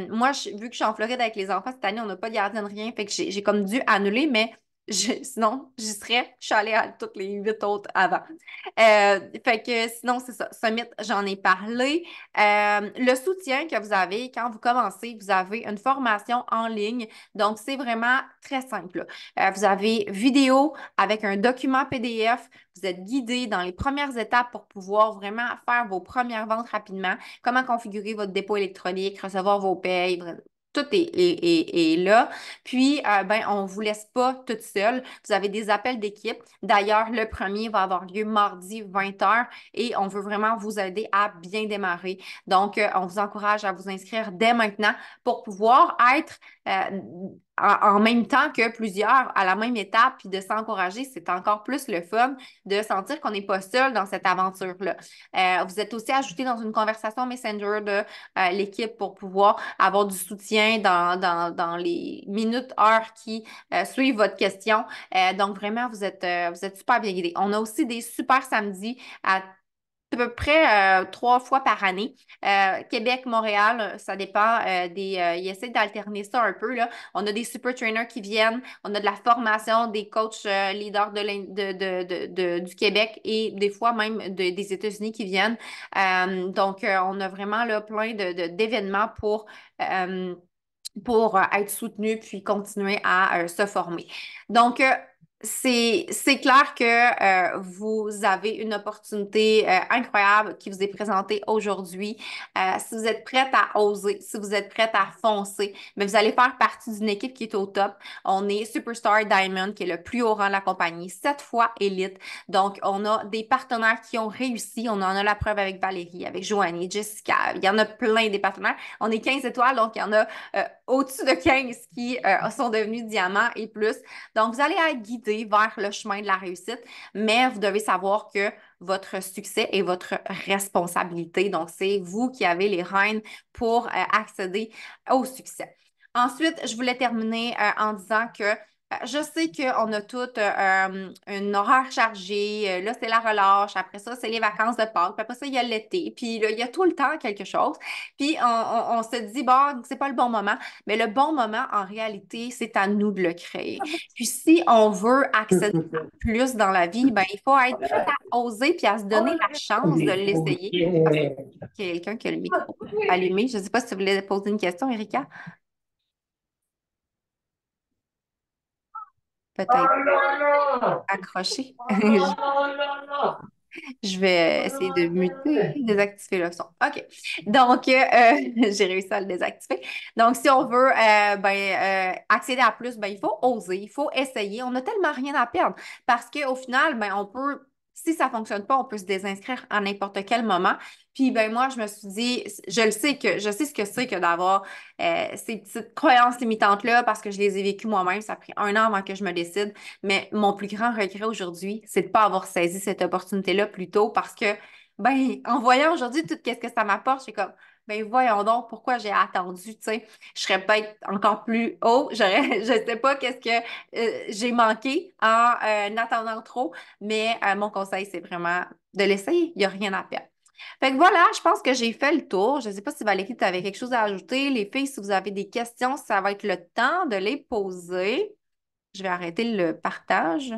Moi, vu que je suis en Floride avec les enfants cette année, on n'a pas de gardienne, rien. Fait que j'ai comme dû annuler, mais sinon, j'y serais. Je suis allée à toutes les 8 autres avant. Fait que sinon, c'est ça. Summit, j'en ai parlé. Le soutien que vous avez quand vous commencez, vous avez une formation en ligne. Donc, c'est vraiment très simple. Vous avez vidéo avec un document PDF. Vous êtes guidé dans les premières étapes pour pouvoir vraiment faire vos premières ventes rapidement. Comment configurer votre dépôt électronique, recevoir vos payes. Tout est là. Puis, ben, on ne vous laisse pas toute seule. Vous avez des appels d'équipe. D'ailleurs, le premier va avoir lieu mardi 20h et on veut vraiment vous aider à bien démarrer. Donc, on vous encourage à vous inscrire dès maintenant pour pouvoir être en même temps que plusieurs à la même étape, puis de s'encourager, c'est encore plus le fun de sentir qu'on n'est pas seul dans cette aventure-là. Vous êtes aussi ajouté dans une conversation Messenger de l'équipe pour pouvoir avoir du soutien dans les minutes, heures qui suivent votre question. Donc, vraiment, vous êtes super bien guidés. On a aussi des super samedis à peu près 3 fois par année. Québec, Montréal, ça dépend ils essaient d'alterner ça un peu, là. On a des super trainers qui viennent, on a de la formation des coachs leaders du Québec et des fois même des États-Unis qui viennent. Donc, on a vraiment là, plein d'événements pour être soutenu puis continuer à se former. Donc, c'est clair que vous avez une opportunité incroyable qui vous est présentée aujourd'hui. Si vous êtes prête à oser, si vous êtes prête à foncer, mais vous allez faire partie d'une équipe qui est au top. On est Superstar Diamond, qui est le plus haut rang de la compagnie, 7 fois élite. Donc, on a des partenaires qui ont réussi. On en a la preuve avec Valérie, avec Joanie, Jessica. Il y en a plein des partenaires. On est 15 étoiles, donc il y en a au-dessus de 15 qui sont devenus diamants et plus. Donc, vous allez être guidé vers le chemin de la réussite, mais vous devez savoir que votre succès est votre responsabilité. Donc, c'est vous qui avez les rênes pour accéder au succès. Ensuite, je voulais terminer en disant que je sais qu'on a toutes un horaire chargé. Là, c'est la relâche. Après ça, c'est les vacances de Pâques. Puis après ça, il y a l'été. Puis là, il y a tout le temps quelque chose. Puis on se dit, bon, c'est pas le bon moment. Mais le bon moment, en réalité, c'est à nous de le créer. Puis si on veut accéder à plus dans la vie, ben, il faut être prêt à oser puis à se donner la chance de l'essayer. Ah, il y a quelqu'un qui a le micro allumé. Je ne sais pas si tu voulais poser une question, Erika. Peut-être accroché. Je vais essayer de muter, désactiver le son. OK. Donc, j'ai réussi à le désactiver. Donc, si on veut accéder à plus, ben, il faut oser, il faut essayer. On n'a tellement rien à perdre parce qu'au final, ben, on peut si ça fonctionne pas, on peut se désinscrire à n'importe quel moment. Puis ben moi, je me suis dit, je sais ce que c'est que d'avoir ces petites croyances limitantes-là parce que je les ai vécues moi-même. Ça a pris 1 an avant que je me décide. Mais mon plus grand regret aujourd'hui, c'est de pas avoir saisi cette opportunité-là plus tôt parce que, ben, en voyant aujourd'hui tout ce que ça m'apporte, je suis comme, ben voyons donc pourquoi j'ai attendu, tu sais. Je serais peut-être encore plus haut. Je sais pas qu'est-ce que j'ai manqué en attendant trop, mais mon conseil, c'est vraiment de l'essayer. Il n'y a rien à perdre. Fait que voilà, je pense que j'ai fait le tour. Je ne sais pas si Valérie, tu avais quelque chose à ajouter. Les filles, si vous avez des questions, ça va être le temps de les poser. Je vais arrêter le partage.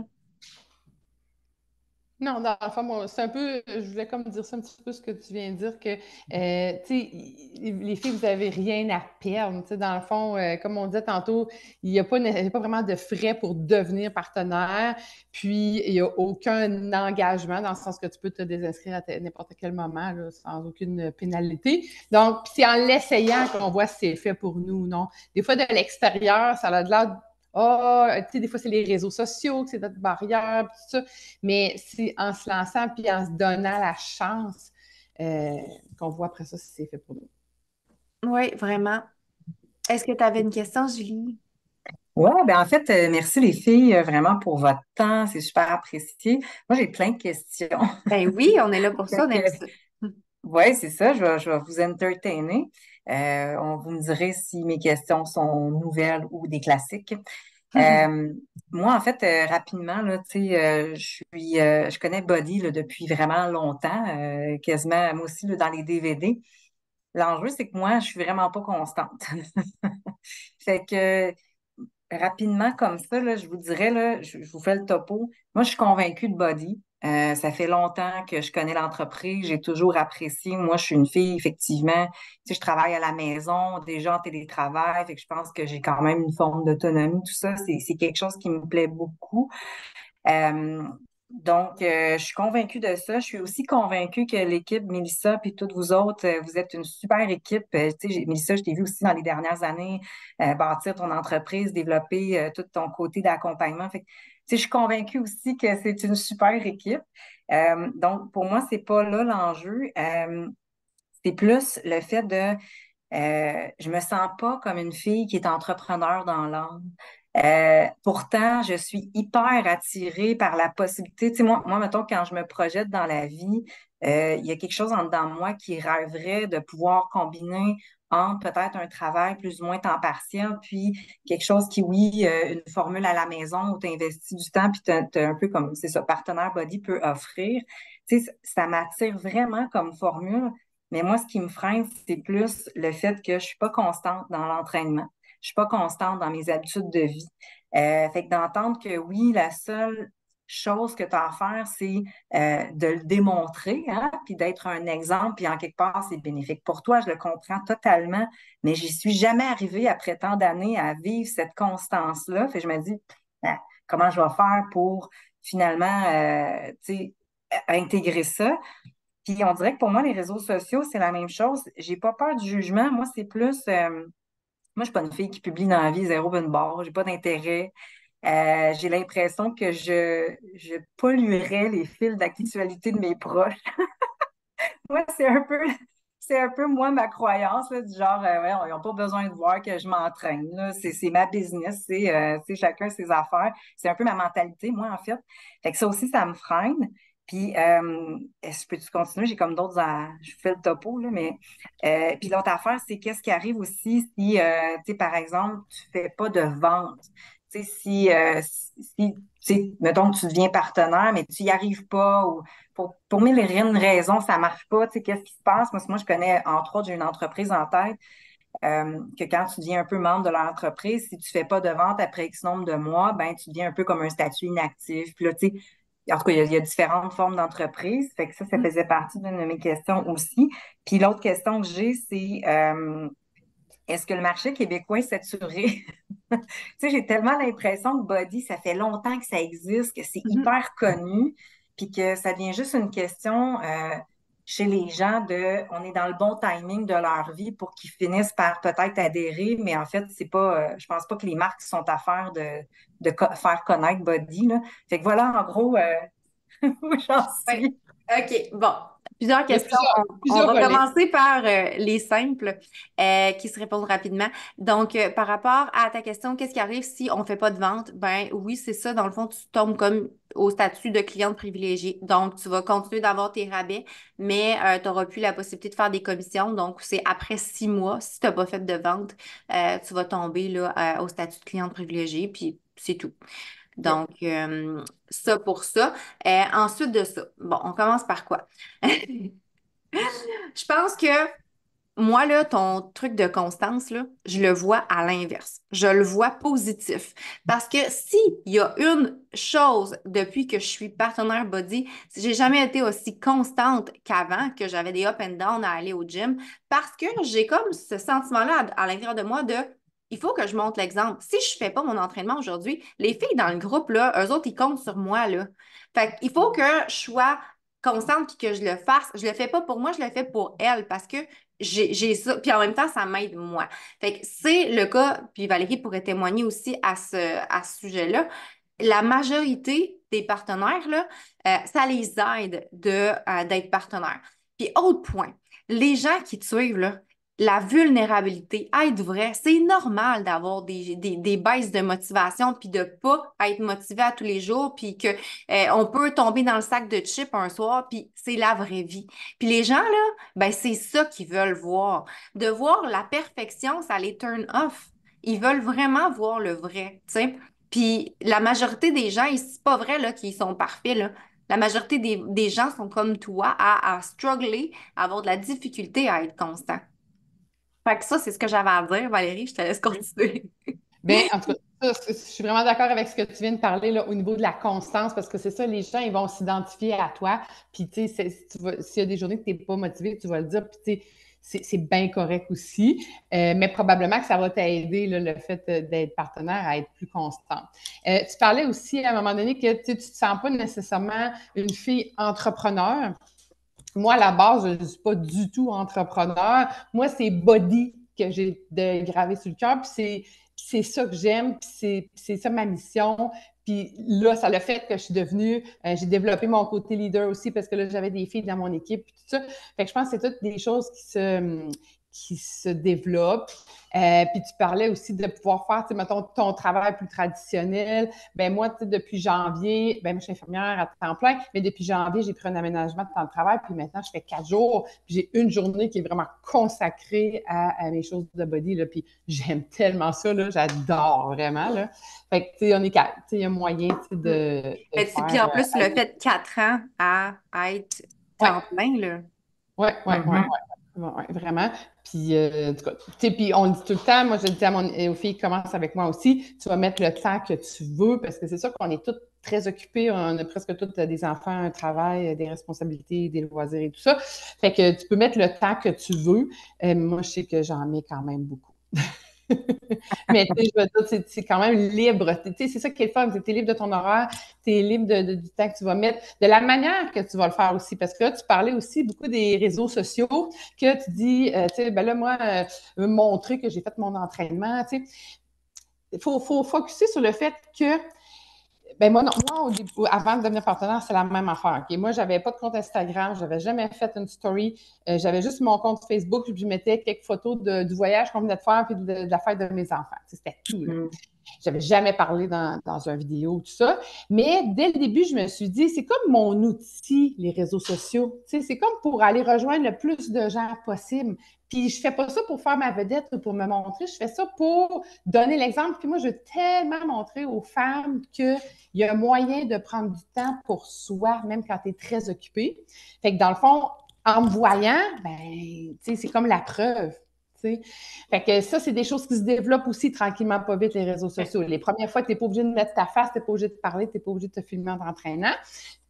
Non, dans le fond, c'est un peu, je voulais comme dire ça un petit peu ce que tu viens de dire, que, tu sais, les filles, vous n'avez rien à perdre. Tu sais, dans le fond, comme on disait tantôt, il n'y a pas, il y a pas vraiment de frais pour devenir partenaire, puis il n'y a aucun engagement, dans le sens que tu peux te désinscrire à n'importe quel moment, là, sans aucune pénalité. Donc, c'est en l'essayant qu'on voit si c'est fait pour nous ou non. Des fois, de l'extérieur, ça a de l'air. Ah, tu sais, des fois, c'est les réseaux sociaux, que c'est notre barrière, tout ça. Mais c'est en se lançant puis en se donnant la chance euh, qu'on voit après ça si c'est fait pour nous. Oui, vraiment. Est-ce que tu avais une question, Julie? Ouais, ben en fait, merci les filles vraiment pour votre temps, c'est super apprécié. Moi, j'ai plein de questions. Ben oui, on est là pour ça, on Fait aime que, ça. ouais, c'est ça, je vais vous entertainer. Vous me direz si mes questions sont nouvelles ou des classiques. Euh, Moi, en fait, rapidement, là, tu sais, je connais Body là, depuis vraiment longtemps, quasiment, moi aussi, là, dans les DVD. L'enjeu, c'est que moi, je suis vraiment pas constante. Fait que rapidement, comme ça, là, je vous dirais, là, je vous fais le topo. Moi, je suis convaincue de Body. Ça fait longtemps que je connais l'entreprise. J'ai toujours apprécié. Moi, je suis une fille, effectivement. Tu sais, je travaille à la maison, déjà en télétravail. Fait que je pense que j'ai quand même une forme d'autonomie. Tout ça, c'est quelque chose qui me plaît beaucoup. Euh, je suis convaincue de ça. Je suis aussi convaincue que l'équipe Mélissa puis toutes vous autres, vous êtes une super équipe. Tu sais, Mélissa, je t'ai vu aussi dans les dernières années bâtir ton entreprise, développer tout ton côté d'accompagnement. Fait que, tu sais, je suis convaincue aussi que c'est une super équipe. Donc, pour moi, c'est pas là l'enjeu. C'est plus le fait de je me sens pas comme une fille qui est entrepreneur dans l'âme. Pourtant, je suis hyper attirée par la possibilité. Tu sais, moi, mettons, quand je me projette dans la vie, il y a quelque chose en dedans de moi qui rêverait de pouvoir combiner entre peut-être un travail plus ou moins temps partiel, puis quelque chose qui, oui, une formule à la maison où tu investis du temps, puis tu as un peu comme, c'est ça, partenaire body peut offrir. Tu sais, ça m'attire vraiment comme formule. Mais moi, ce qui me freine, c'est plus le fait que je suis pas constante dans l'entraînement. Je suis pas constante dans mes habitudes de vie. Fait que d'entendre que oui, la seule chose que tu as à faire, c'est de le démontrer, hein, puis d'être un exemple, puis en quelque part, c'est bénéfique pour toi, je le comprends totalement, mais j'y suis jamais arrivée après tant d'années à vivre cette constance-là. Fait que je me dis, ah, comment je vais faire pour finalement, tu sais, intégrer ça? Puis on dirait que pour moi, les réseaux sociaux, c'est la même chose. J'ai pas peur du jugement. Moi, c'est plus. Moi, je suis pas une fille qui publie dans la vie zéro une barre. J'ai pas d'intérêt. J'ai l'impression que je polluerais les fils d'actualité de mes proches. Moi, c'est un peu moi ma croyance, là, du genre, ouais, ils n'ont pas besoin de voir que je m'entraîne. Là. C'est ma business, c'est chacun ses affaires. C'est un peu ma mentalité, moi, en fait. Fait que ça aussi, ça me freine. Puis, est-ce que tu continuer? J'ai comme d'autres je fais le topo, là, mais puis l'autre affaire, c'est qu'est-ce qui arrive aussi si, tu sais, par exemple, tu fais pas de vente. Tu sais, si tu sais, mettons que tu deviens partenaire, mais tu n'y arrives pas ou pour mille et une raisons, ça marche pas. Tu sais, qu'est-ce qui se passe? Moi, je connais, entre autres, j'ai une entreprise en tête, que quand tu deviens un peu membre de l'entreprise, si tu fais pas de vente après X nombre de mois, ben, tu deviens un peu comme un statut inactif. Puis là, tu sais, en tout cas, il y a différentes formes d'entreprise. Fait que ça faisait partie d'une de mes questions aussi. Puis l'autre question que j'ai, c'est est-ce que le marché québécois est saturé? Tu sais, j'ai tellement l'impression que Body, ça fait longtemps que ça existe, que c'est Mhm. hyper connu, puis que ça devient juste une question chez les gens de, on est dans le bon timing de leur vie pour qu'ils finissent par peut-être adhérer, mais en fait, c'est pas, je pense pas que les marques sont à faire de faire connaître Body, là. Fait que voilà, en gros, où j'en Oui. suis. OK, bon. Plusieurs Il y a questions. On plusieurs va volets. commencer par les simples qui se répondent rapidement. Donc, par rapport à ta question, qu'est-ce qui arrive si on ne fait pas de vente? Ben oui, c'est ça. Dans le fond, tu tombes comme au statut de cliente privilégiée. Donc, tu vas continuer d'avoir tes rabais, mais tu n'auras plus la possibilité de faire des commissions. Donc, c'est après 6 mois, si tu n'as pas fait de vente, tu vas tomber là, au statut de cliente privilégiée, puis c'est tout. OK. Donc, ça pour ça. Ensuite de ça, bon, on commence par quoi? Je pense que moi, là, ton truc de constance, là, je le vois à l'inverse. Je le vois positif. Parce que s'il y a une chose depuis que je suis partenaire body, j'ai jamais été aussi constante qu'avant, que j'avais des up and down à aller au gym, parce que j'ai comme ce sentiment-là à l'intérieur de moi de il faut que je montre l'exemple. Si je fais pas mon entraînement aujourd'hui, les filles dans le groupe, là, eux autres, ils comptent sur moi, là. Fait qu'il faut que je sois constante puis que je le fasse. Je le fais pas pour moi, je le fais pour elle parce que j'ai ça. Puis en même temps, ça m'aide moi. Fait que c'est le cas, puis Valérie pourrait témoigner aussi à ce sujet-là. La majorité des partenaires, là, ça les aide d'être partenaires. Puis autre point, les gens qui te suivent, là, la vulnérabilité, être vrai, c'est normal d'avoir des baisses de motivation puis de pas être motivé à tous les jours puis que on peut tomber dans le sac de chips un soir puis c'est la vraie vie. Puis les gens là, ben c'est ça qu'ils veulent voir. De voir la perfection, ça les turn off. Ils veulent vraiment voir le vrai, tu sais. Puis la majorité des gens, c'est pas vrai là qu'ils sont parfaits là. La majorité des gens sont comme toi à struggler, à avoir de la difficulté à être constant. Fait que ça, c'est ce que j'avais à dire, Valérie. Je te laisse continuer. Bien, en tout cas, je suis vraiment d'accord avec ce que tu viens de parler là, au niveau de la constance, parce que c'est ça, les gens, ils vont s'identifier à toi. Puis, tu sais, s'il y a des journées que tu n'es pas motivé, tu vas le dire. Puis, tu sais, c'est bien correct aussi. Mais probablement que ça va t'aider, là, le fait d'être partenaire, à être plus constant. Tu parlais aussi à un moment donné que tu ne te sens pas nécessairement une fille entrepreneur. Moi, à la base, je ne suis pas du tout entrepreneur. Moi, c'est body que j'ai gravé sur le cœur, puis c'est ça que j'aime, puis c'est ça ma mission. Puis là, ça l'a fait que je suis devenue, j'ai développé mon côté leader aussi parce que là, j'avais des filles dans mon équipe, puis tout ça. Fait que je pense que c'est toutes des choses qui se développent. Puis tu parlais aussi de pouvoir faire, tu sais, mettons, ton travail plus traditionnel. Ben moi, tu sais, depuis janvier, ben moi, je suis infirmière à temps plein, mais depuis janvier, j'ai pris un aménagement de temps de travail, puis maintenant, je fais 4 jours, puis j'ai une journée qui est vraiment consacrée à mes choses de body, là, puis j'aime tellement ça, là, j'adore vraiment, là. Fait que, tu sais, on est capable, tu sais, il y a moyen, tu sais, Mm. de Puis faire... en plus, le fait de 4 ans à être ouais, temps plein, là. ouais, ouais, ouais, Mhm. ouais, ouais, vraiment. Puis, en tout cas, tu sais, puis on le dit tout le temps, moi, je le dis aux filles qui commencent avec moi aussi, tu vas mettre le temps que tu veux, parce que c'est sûr qu'on est toutes très occupées, on a presque toutes des enfants, un travail, des responsabilités, des loisirs et tout ça. Fait que tu peux mettre le temps que tu veux. Moi, je sais que j'en mets quand même beaucoup. Mais tu sais, je veux dire, c'est quand même libre. Tu sais, c'est ça qui est le fun, c'est que tu es libre de ton horaire, tu es libre du temps que tu vas mettre, de la manière que tu vas le faire aussi. Parce que là, tu parlais aussi beaucoup des réseaux sociaux, que tu dis, tu sais, ben là, moi, montrer que j'ai fait mon entraînement, tu sais. Il faut focuser sur le fait que ben moi au début, avant de devenir partenaire, c'est la même affaire. Okay? Moi, j'avais pas de compte Instagram, j'avais jamais fait une story. J'avais juste mon compte Facebook, puis je mettais quelques photos du voyage qu'on venait de faire, puis de la fête de mes enfants. C'était tout, là. Mhm. J'avais jamais parlé dans une vidéo, tout ça. Mais dès le début, je me suis dit, c'est comme mon outil, les réseaux sociaux. Tu sais, c'est comme pour aller rejoindre le plus de gens possible. Puis je fais pas ça pour faire ma vedette ou pour me montrer, je fais ça pour donner l'exemple. Puis moi, je veux tellement montrer aux femmes qu'il y a un moyen de prendre du temps pour soi, même quand tu es très occupée. Fait que dans le fond, en me voyant, ben, tu sais, c'est comme la preuve. Tu sais. Fait que ça, c'est des choses qui se développent aussi tranquillement, pas vite, les réseaux sociaux. Les premières fois, tu n'es pas obligé de mettre ta face, tu n'es pas obligé de parler, tu n'es pas obligé de te filmer en t'entraînant.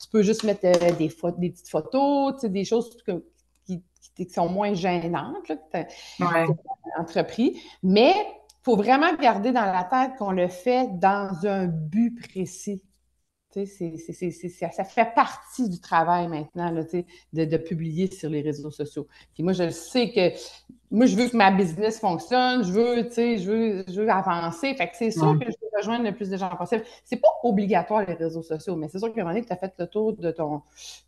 Tu peux juste mettre des petites photos, tu sais, des choses qui sont moins gênantes, là, que tu Ouais. as entrepris. Mais il faut vraiment garder dans la tête qu'on le fait dans un but précis. Tu sais, ça fait partie du travail maintenant, là, tu sais, de publier sur les réseaux sociaux. Puis moi, je sais que moi, je veux que ma business fonctionne, je veux, tu sais, je veux avancer. Fait que c'est sûr que je veux rejoindre le plus de gens possible. C'est pas obligatoire les réseaux sociaux, mais c'est sûr qu'à un moment donné, tu as fait le tour de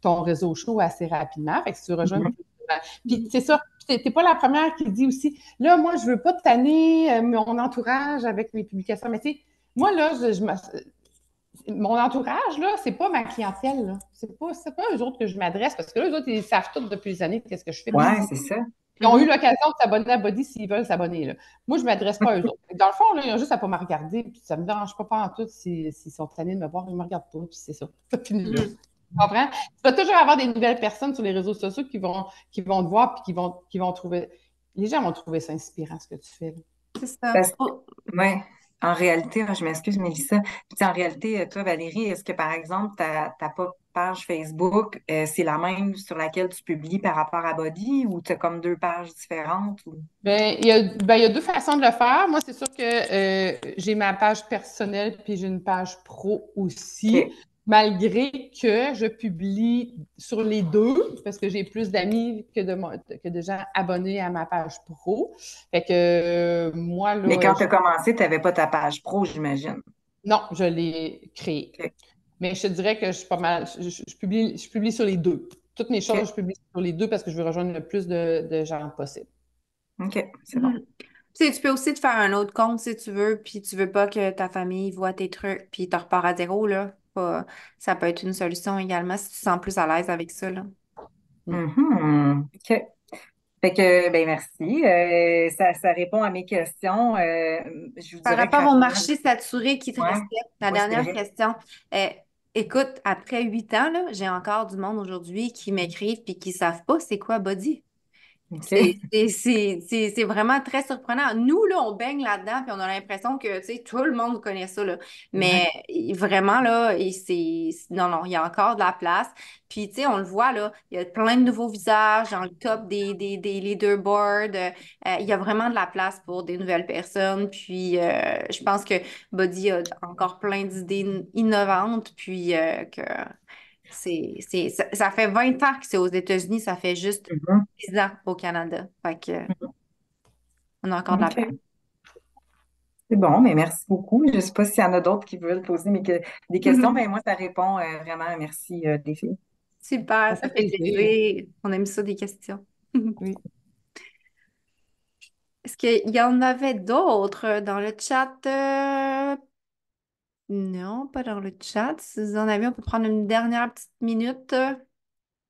ton réseau chaud assez rapidement. Fait que si tu veux rejoindre Mhm. plus de gens. Puis c'est ça, t'es pas la première qui dit aussi, là, moi, je veux pas tanner mon entourage avec mes publications. Mais tu sais, moi, là, mon entourage, là, c'est pas ma clientèle, là. C'est pas eux autres que je m'adresse, parce que là, eux autres, ils savent tout depuis des années qu'est-ce que je fais. Puis Ouais, c'est ça. ils ont eu Mhm. l'occasion de s'abonner à Body s'ils veulent s'abonner, là. Moi, je m'adresse pas à eux autres. Dans le fond, là, ils ont juste à pas me regarder, puis ça me dérange pas en tout s'ils sont tannés de me voir, ils me regardent pas, puis c'est ça. Ça finit là. Mhm. Tu comprends? Tu vas toujours avoir des nouvelles personnes sur les réseaux sociaux qui vont te voir, puis qui vont trouver... Les gens vont trouver ça inspirant, ce que tu fais, là. C'est ça. Parce ouais, en réalité, je m'excuse, Mélissa. Puis, en réalité, toi, Valérie, est-ce que, par exemple, ta page Facebook, c'est la même sur laquelle tu publies par rapport à Body ou tu as comme deux pages différentes? Ou... Il y a deux façons de le faire. Moi, c'est sûr que j'ai ma page personnelle puis j'ai une page pro aussi, OK. malgré que je publie sur les deux, parce que j'ai plus d'amis que de gens abonnés à ma page pro. Fait que moi, Mais là, quand tu as commencé, tu n'avais pas ta page pro, j'imagine. non, je l'ai créé. OK. Mais je te dirais que je suis pas mal. Je publie sur les deux. Toutes mes choses, OK. je publie sur les deux parce que je veux rejoindre le plus de gens possible. OK. C'est bon. Mhm. Tu sais, tu peux aussi te faire un autre compte si tu veux, puis tu veux pas que ta famille voit tes trucs, puis tu repars à zéro, là. Ça peut être une solution également si tu te sens plus à l'aise avec ça, là. Mm. Mhm. OK. Fait que, ben merci. Ça répond à mes questions. Je vous Par dirais que rapport au rapidement, marché saturé qui te ouais, restait, la ouais, c'est dernière vrai. question. Euh, écoute, après 8 ans, là, j'ai encore du monde aujourd'hui qui m'écrivent puis qui savent pas c'est quoi body. OK. C'est vraiment très surprenant. Nous, là, on baigne là-dedans, puis on a l'impression que, tu sais, tout le monde connaît ça, là. Ouais. Mais vraiment, là, non, non, il y a encore de la place. Puis, tu sais, on le voit, là, il y a plein de nouveaux visages dans le top des leaderboards. Il y a vraiment de la place pour des nouvelles personnes. Puis, je pense que Body a encore plein d'idées innovantes, puis ça fait 20 ans que c'est aux États-Unis, ça fait juste Mhm. 10 ans au Canada. Fait que, on a encore de la place. OK. C'est bon, mais merci beaucoup. Je ne sais pas s'il y en a d'autres qui veulent poser des questions, mais moi, ça répond vraiment. Merci, les filles. Super, Ça ça fait fait plaisir. plaisir. On aime ça, des questions. Oui. Est-ce qu'il y en avait d'autres dans le chat? Non, pas dans le chat. Si vous en avez, on peut prendre une dernière petite minute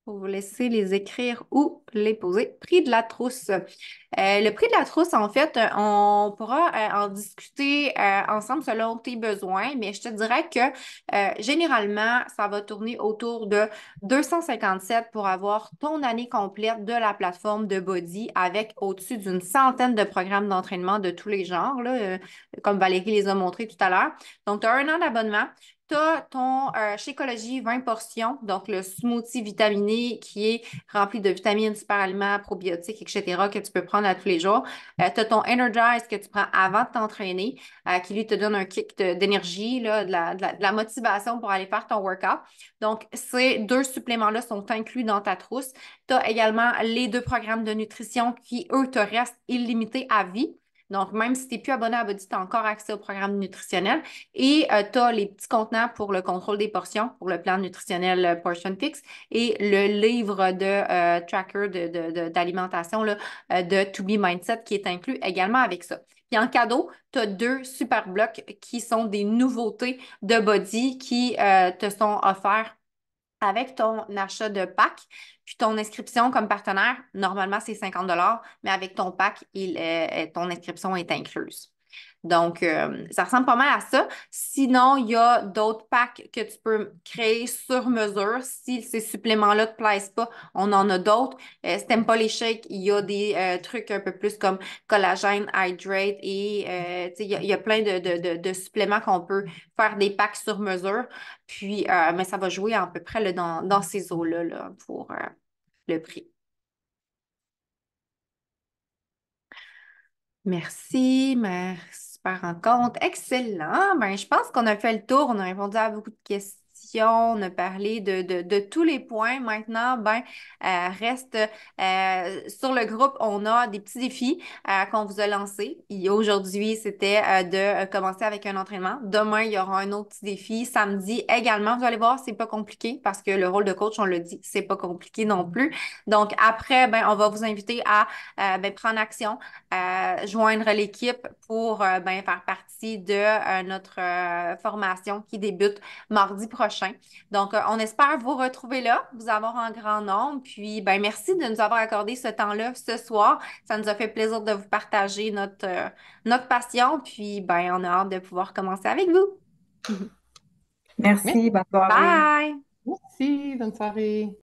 pour vous laisser les écrire ou les poser. Prix de la trousse. Le prix de la trousse, en fait, on pourra en discuter ensemble selon tes besoins, mais je te dirais que généralement, ça va tourner autour de 257 pour avoir ton année complète de la plateforme de Body avec au-dessus d'une centaine de programmes d'entraînement de tous les genres, là, comme Valérie les a montrés tout à l'heure. Donc, tu as un an d'abonnement. Tu as ton Shakeology 20 portions, donc le smoothie vitaminé qui est rempli de vitamines, super aliments, probiotiques, etc., que tu peux prendre à tous les jours. Tu as ton Energize que tu prends avant de t'entraîner, qui lui te donne un kick d'énergie, là, de la motivation pour aller faire ton workout. Donc, ces deux suppléments-là sont inclus dans ta trousse. Tu as également les deux programmes de nutrition qui, eux, te restent illimités à vie. Donc, même si tu n'es plus abonné à Body, tu as encore accès au programme nutritionnel. Et tu as les petits contenants pour le contrôle des portions, pour le plan nutritionnel Portion Fix et le livre de tracker d'alimentation de To Be Mindset qui est inclus également avec ça. Puis en cadeau, tu as deux super blocs qui sont des nouveautés de Body qui te sont offerts avec ton achat de pack, puis ton inscription comme partenaire, normalement c'est 50 $, mais avec ton pack, ton inscription est incluse. Donc, ça ressemble pas mal à ça. Sinon, il y a d'autres packs que tu peux créer sur mesure. Si ces suppléments-là ne te plaisent pas, on en a d'autres. Si tu n'aimes pas les shakes, il y a des trucs un peu plus comme collagène, hydrate et tu sais, il y a plein de suppléments qu'on peut faire des packs sur mesure. Puis, mais ça va jouer à peu près là, dans ces eaux-là là, pour le prix. Merci, merci par rencontre. Excellent. Ben, je pense qu'on a fait le tour. On a répondu à beaucoup de questions. nutrition, on a parlé de tous les points. Maintenant, ben, reste sur le groupe, on a des petits défis qu'on vous a lancés. Aujourd'hui, c'était de commencer avec un entraînement. Demain, il y aura un autre petit défi. Samedi également, vous allez voir, c'est pas compliqué parce que le rôle de coach, on l'a dit, c'est pas compliqué non plus. Donc après, ben, on va vous inviter à ben, prendre action, joindre l'équipe pour ben, faire partie de notre formation qui débute mardi prochain. Donc, on espère vous retrouver là, vous avoir en grand nombre. Puis, ben, merci de nous avoir accordé ce temps-là ce soir. Ça nous a fait plaisir de vous partager notre passion. Puis, ben, on a hâte de pouvoir commencer avec vous. Merci, Merci. bonne soirée. Bye! Merci. Bonne soirée.